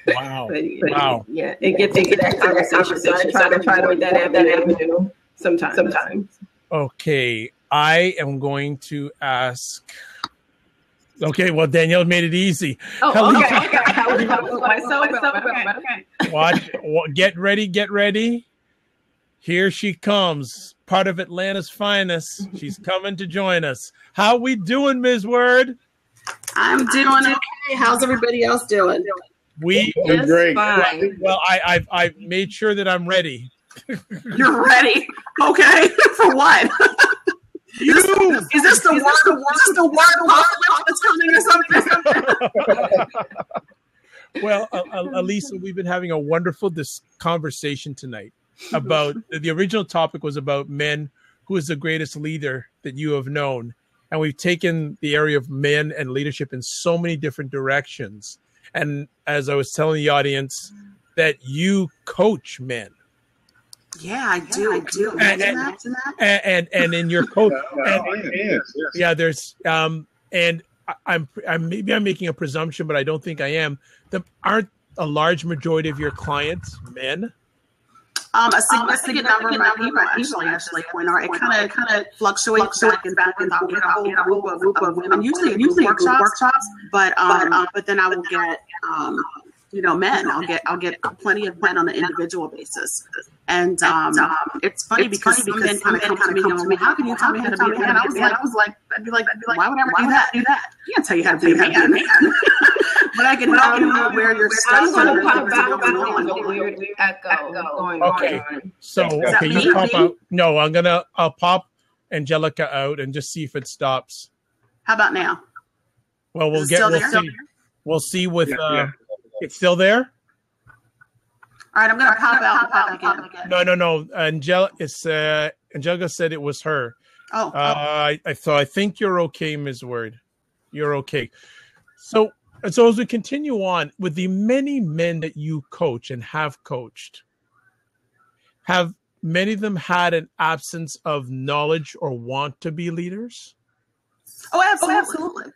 wow, wow, yeah, it gets into that conversation. So I try to make that avenue sometimes. Okay, I am going to ask. Okay, well, Danielle made it easy. Oh, okay. Watch. Get ready. Here she comes, part of Atlanta's finest. She's coming to join us. How we doing, Ms. Word? I'm doing okay. Hey, how's everybody else doing? We're great. Fine. Well, I've made sure that I'm ready. You're ready? Okay. For what? Is this the word that's coming or something? Well, Elisa, we've been having a wonderful conversation tonight about the original topic was about men. Who is the greatest leader that you have known? And we've taken the area of men and leadership in so many different directions. And as I was telling the audience, that you coach men. Yeah, I do. And in your coach, there's and I'm maybe I'm making a presumption, but I don't think I am. Aren't a large majority of your clients men? A significant number of my people actually it kind of fluctuates back and forth. I'll get a whole group of women, usually workshops, but then I will get men. I'll get plenty of men on an individual basis, and it's funny because some men come to me, how can you tell me how to be a man? I was like, I'd be like, why would I ever do that? I can't tell you how to be a man. But I can tell you where you're stuck. I'm going to pop out. A weird echo going okay. on. So, okay, you pop out. No, I'll pop Angelica out and just see if it stops. How about now? Well, we'll see. We'll see with, it's still there? All right, I'm going to pop out again. No. Angelica said it was her. Oh. I think you're okay, Ms. Word. You're okay. So as we continue on with the many men that you coach and have coached, have many of them had an absence of knowledge or want to be leaders? Oh, absolutely.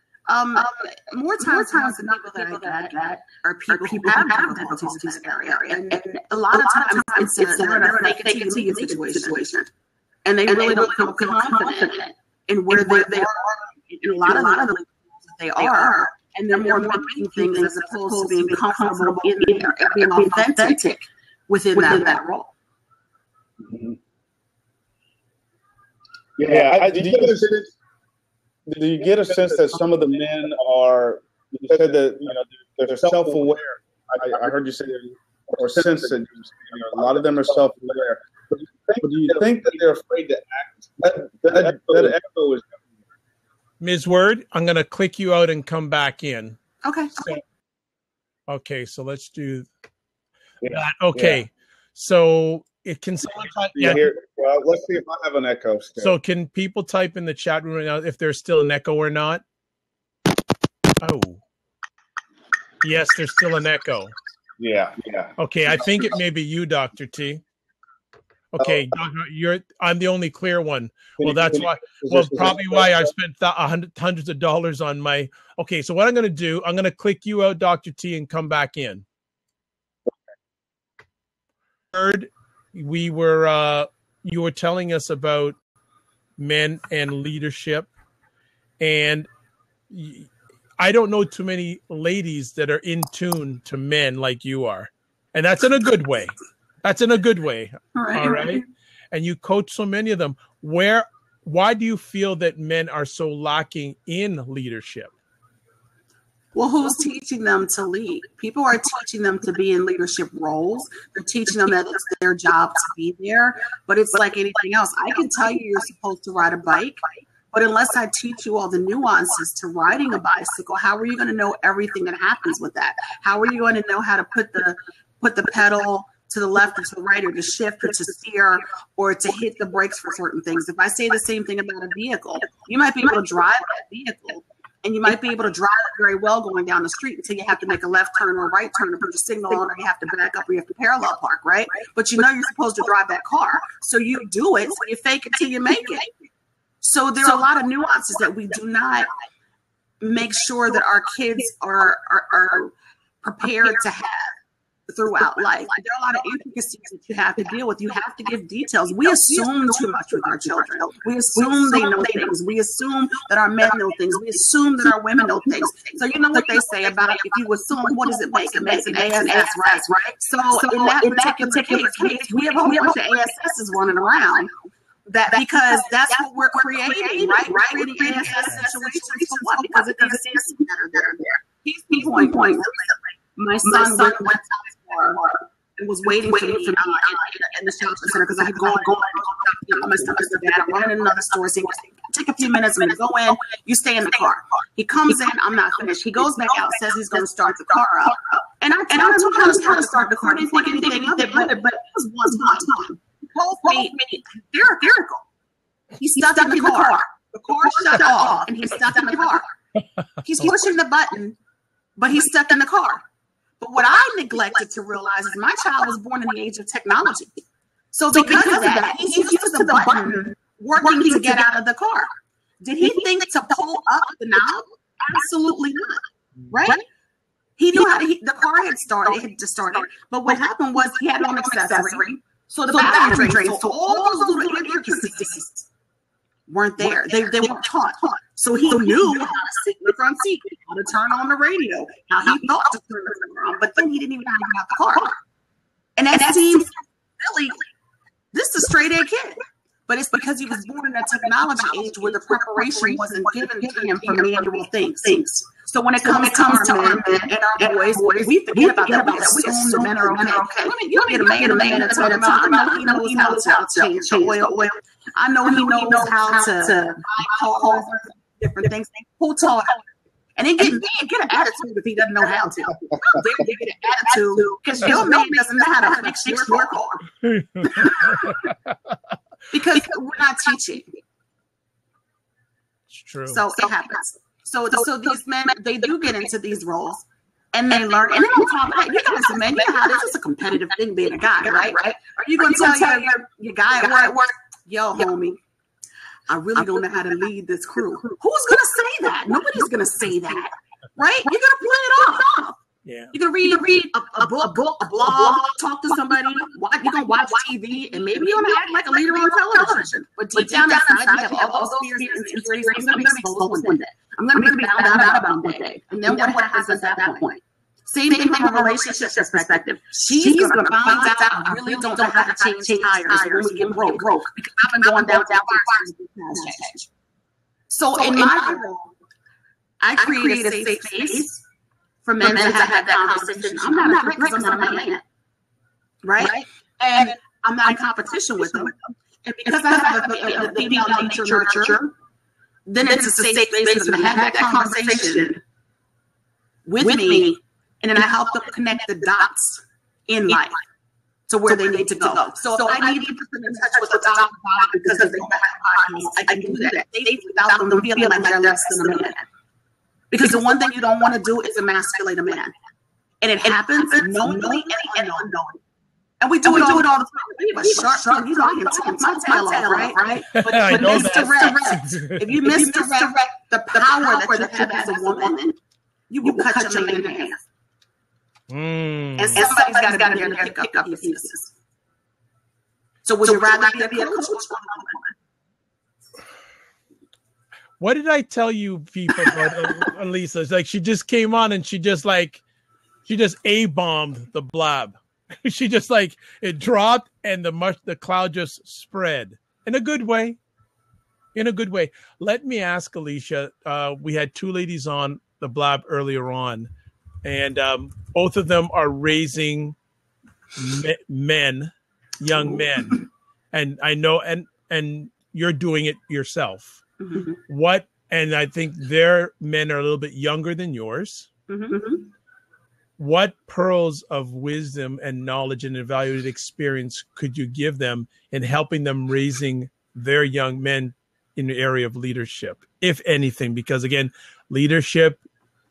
More times than people that I get are people who have difficulties in this area, and a lot of times it's they're in a fake it till you make it situation, and they really don't feel confident in where they are. In a lot of the they are, and they're more making things as opposed to being comfortable in there and being authentic within that role. Mm-hmm. Yeah, do you get a sense that some of the men are? You said that they're self-aware. I heard you say, or sense that a lot of them are self-aware. But do you think that they're afraid to act? That echo is. Ms. Word, I'm going to click you out and come back in. Okay. So let's do that. Okay. Yeah. So it can. Well, let's see if I have an echo still. So can people type in the chat room right now if there's still an echo or not? Oh. Yes, there's still an echo. Yeah. Okay, I think it may be you, Dr. T. Okay, I'm the only clear one. Well, that's why. Well, probably why I've spent hundreds of dollars on my. Okay, so what I'm going to do, I'm going to click you out, Dr. T, and come back in. Third, you were telling us about men and leadership, and I don't know too many ladies that are in tune to men like you are, and that's in a good way. All right. And you coach so many of them. Why do you feel that men are so lacking in leadership? Well, who's teaching them to lead? People are teaching them to be in leadership roles. They're teaching them that it's their job to be there. But it's like anything else. I can tell you you're supposed to ride a bike, but unless I teach you all the nuances to riding a bicycle, how are you going to know everything that happens with that? How are you going to know how to put the pedal to the left or to the right, or to shift or to steer or to hit the brakes for certain things? If I say the same thing about a vehicle, you might be able to drive that vehicle and you might be able to drive it very well going down the street until you have to make a left turn or a right turn or put your signal on, or you have to back up, or you have to parallel park, right? But you're supposed to drive that car. So you do it, so you fake it till you make it. So there are a lot of nuances that we do not make sure that our kids are prepared to have throughout life. There are a lot of intricacies that you have to deal with. You have to give details. We assume too much with our children. We assume they know things. We assume that our men know things. We assume that our women know things. So you know what they say about if you assume, what does it make? It makes an ASS, right? So in that particular case, we have a whole bunch of ASSs running around. That because that's what we're creating, right? We're creating ASS situations for what? Because it doesn't seem that are there. He's the point. My son went to the car and was waiting for me in the shopping center because I had gone my stuff to dad. I'm running in another store. So take a few minutes. I'm going to go in. You stay in the car. He comes in. I'm not finished. He goes back out, says he's going to start the car up. And I told him how to start the car. He didn't think anything of it, but it was one time. He told me hysterical. He's stuck in the car. The car shut off, and he's stuck in the car. He's pushing the button, but he's stuck in the car. But what I neglected to realize is my child was born in the age of technology. So because of that, he's used to the button working to get out of the car. Did he think to pull up the knob? Absolutely not. Right? He knew how to, the car had just started. But what happened was he had an accessory. So the battery drained. So all those little intricacies weren't there. They weren't taught. So he knew how to sit in the front seat, how to turn on the radio, how he thought to turn the radio on, but then he didn't even know how to get out the car. And that seems really, this is a straight A kid. But it's because he was born in a technology age where the preparation wasn't given to him for manual things. So when it comes to men and our boys, we forget about that. We assume men are okay. You get a man and tell him, I know he knows how to change oil. I know he knows how to buy cars, different things. Who taught him? And then get an attitude if he doesn't know how to. They get an attitude because your man doesn't know how to fix your car. Because we're not teaching. It's true. So it happens. So these men, they do get into these roles and they learn. And then on top of that, you guys, men, you know how this is a competitive thing being a guy, right? Are you going to tell your guy at work, yo, homie, I really don't know how to lead this crew? Who's going to say that? Nobody's going to say that, right? You're going to play it off. Yeah. You're going to read a book, a blog, talk to somebody, you're going to watch TV, and maybe you're going to act like a leader on television. But deep down inside, you have all those fears and insecurities. I'm going to be exposed one day. I'm going to be found out about one day. And then what happens at that point? Same thing from a relationship perspective. She's going to find out I really don't know how to change tires when we get broke. Because I've been going down fires. So in my role, I create a safe space for men to have that conversation. I'm not right because I'm not a man. Right? And I'm not in competition with them. And because I have a female nature, then it's a safe space for them to have that conversation with me. And then I help them connect the dots in life to where they need to go. So if I need to put them in touch with the doctor because they don't have podcasts, I can do that. Without them feeling like they're less than a man. Because the one thing you don't want to do is emasculate a man. And it happens knowingly and unknowingly. And we do it all the time. We have a sharp tongue. You know, I can take my tail off, right? But misdirect. If you misdirect the power that you have as a woman, you will cut your man in half. And somebody's got to be there to pick up the pieces. So would you rather be a coach or a woman? What did I tell you people about Elisa? It's like she just came on and she just A-bombed the blab. She just like it dropped and the cloud just spread in a good way. In a good way. Let me ask Alicia. We had two ladies on the blab earlier on, and both of them are raising men, young men, and I know, and you're doing it yourself. Mm-hmm. And I think their men are a little bit younger than yours. Mm-hmm. What pearls of wisdom and knowledge and evaluated experience could you give them in helping them raising their young men in the area of leadership, if anything? Because again, leadership,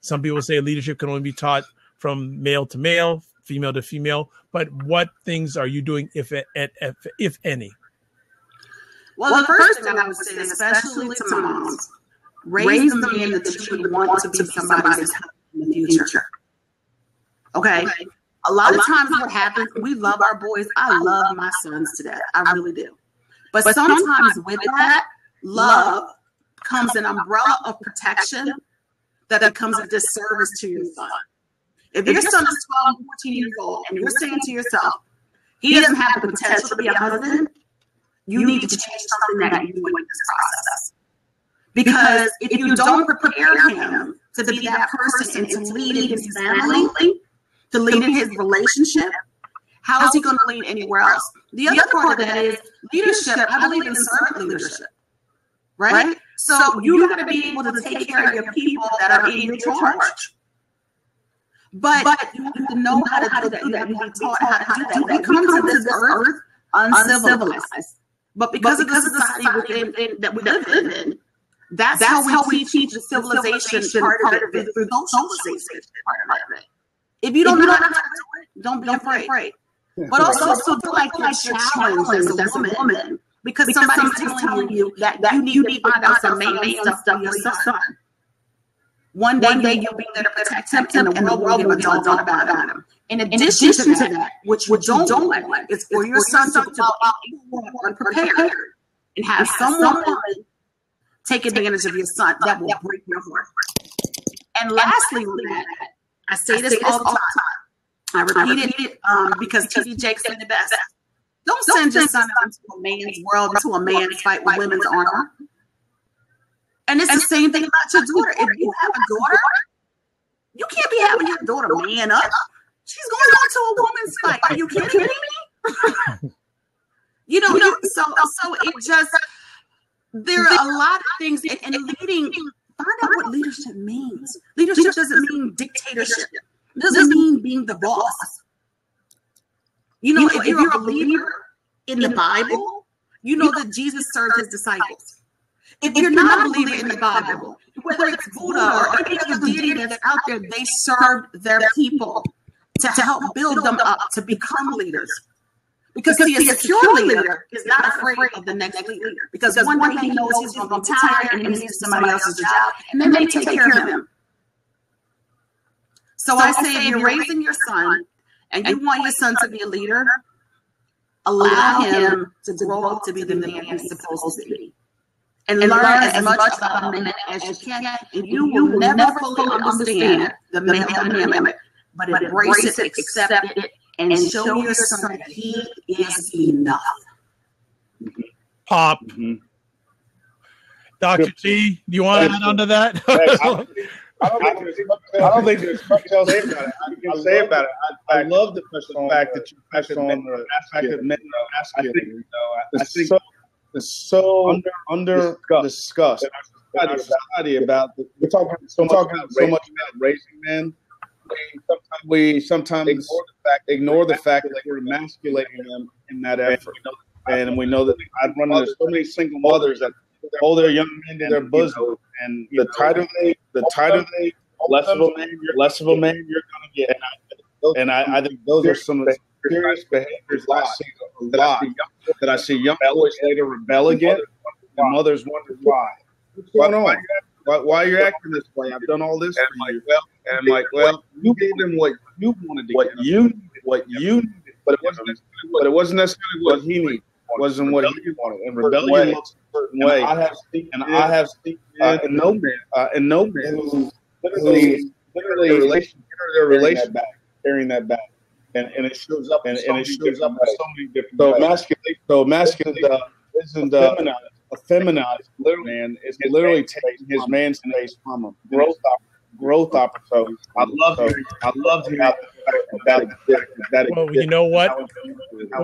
some people say leadership can only be taught from male to male, female to female, but what things are you doing, if any? Well, the first thing I would say, especially to moms, raise the men that you want to be somebody's in the future. Okay? A lot of times what happens, we love our boys. I love my sons to death. I really do. But sometimes with that, love comes an umbrella of protection that becomes a disservice to your son. If your son is 12, 14 years old, and you're saying to yourself, he doesn't have the potential to be a husband, you need to change something that you're doing in this process. Because if you don't prepare him to be that person and to lead in his family, to lead in his relationship, how is he going to lead anywhere else? The other part of that is leadership. I believe in servant leadership, right? So you got to be able to take care of your people that are in your charge. But you have to know how to do that. You have to be taught how to do that. We come to this earth uncivilized. But because of the society that we live in, that's how we teach the civilization part of it, through the socialization part of it. If you don't know how to do it, don't be afraid. But also feel like you're challenged as a woman because somebody's telling you that you need to find out some man stuff for your son. One day you'll be there to protect him, and the world will get all about him. In addition to that, which you don't like, is for your son to go out unprepared and have someone take advantage of your son that will break your heart. And lastly, with that, I say this all the time. I repeat it because T.D. Jakes said the best. Don't send your son into a man's world, into a man's fight with women's honor. And it's the same thing about your daughter. If you have a daughter, you can't be having your daughter man up. She's going on to a woman's fight. Are you kidding me? So it just, there are a lot of things, and leading, find out what leadership means. Leadership doesn't mean dictatorship. It doesn't mean being the boss. If you're a believer in the Bible, you know that Jesus served his disciples. If you're not a believer in the Bible, whether it's Buddha or any other deity that's out there, they served their people to help build them up to become leaders. Because see, a secure leader is not afraid of the next leader. Because one day he knows he's going to be tired and he needs somebody else's job, and then they take care of him. So I say, if you're raising your son and you want your son to be a leader, allow him to grow up to be the man he's supposed to be. And learn as much about men as you can. And you will never fully understand the male dynamic, but embrace it, accept it, and show your son that he is enough. Pop. Dr. T, do you want to add on to that? I don't think there's much else to say about it. I love the fact that you touched on the aspect of men masculine. I think it's so under discussed in our society about we're talking so much about raising men. We sometimes ignore the fact that we're emasculating them in that effort. And we know that I've run into so many single mothers that hold their young men to their bosom, and the tighter they, less of a man you're going to get. And I think those are some of the serious behaviors that I see young boys later rebel against, and mothers wonder why. What's going on? Why are you acting this way? I've done all this for you. And I'm like, well, you gave them what you wanted to get. What you needed, but it wasn't necessarily what he needed. It wasn't what he wanted. And rebellion looks a certain way. I have seen no man who literally their relationship carrying that back. And it shows up in so many different ways. So masculine isn't a feminized man. It's literally taking his man space from him. Growth opportunities. I love hearing that. Well, you know what?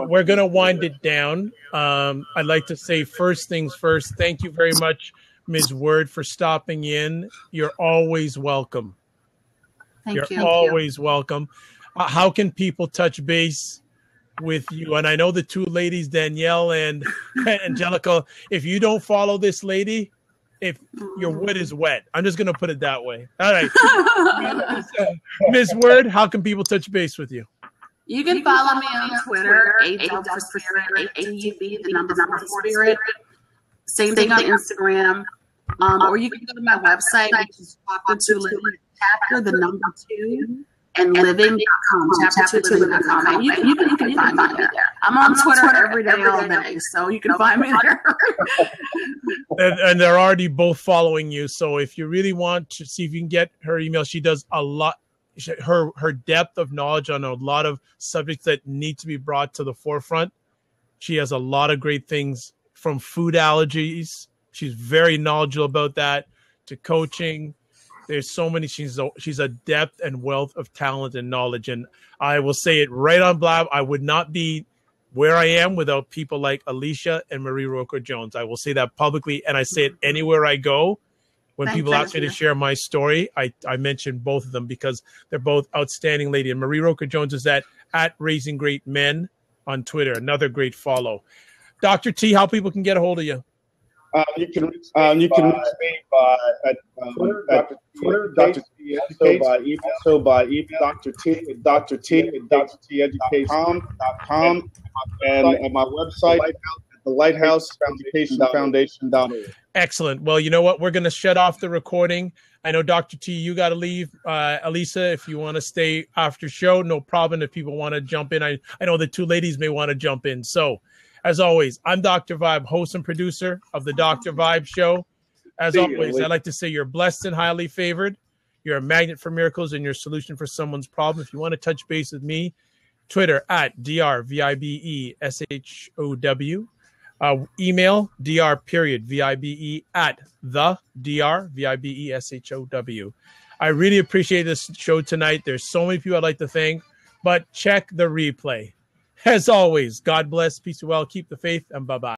We're going to wind it down. I'd like to say first things first. Thank you very much, Ms. Word, for stopping in. You're always welcome. You're always welcome. How can people touch base with you? And I know the two ladies, Danielle and Angelica, if you don't follow this lady, if your wood is wet, I'm just going to put it that way. All right. Ms. Word, how can people touch base with you? You can follow me on Twitter, A_Spirit, ATUB, the number Spirit. Same thing on Instagram. Or you can go to my website, which is chapter, the number 2. And living.com, chapter 2 living.com. You can find me there. I'm on Twitter every day, all day, so you can find me there. and they're already both following you. So if you really want to see if you can get her email, she does a lot. Her depth of knowledge on a lot of subjects that need to be brought to the forefront. She has a lot of great things, from food allergies. She's very knowledgeable about that, to coaching, There's so many. She's a depth and wealth of talent and knowledge. And I will say it right on Blab. I would not be where I am without people like Alicia and Marie Roker Jones. I will say that publicly, and I say it anywhere I go. When people ask me to share my story, I mention both of them because they're both outstanding ladies. And Marie Roker Jones is at Raising Great Men on Twitter. Another great follow. Dr. T, how people can get a hold of you? You can reach me by Twitter, Dr. T Educates, also by email, Dr. T at drteducation.com, and at my website, the Lighthouse Education Foundation.org. Excellent. Well, you know what? We're going to shut off the recording. I know, Dr. T, you got to leave. Elisa, if you want to stay after show, no problem. If people want to jump in, I know the two ladies may want to jump in. So, as always, I'm Dr. Vibe, host and producer of the Dr. Vibe Show. As always, I'd like to say you're blessed and highly favored. You're a magnet for miracles and your solution for someone's problem. If you want to touch base with me, Twitter at DRVIBESHOW. Email dr.vibe at the dr.vibe.show. I really appreciate this show tonight. There's so many people I'd like to thank, but check the replay. As always, God bless, peace and well, keep the faith, and bye-bye.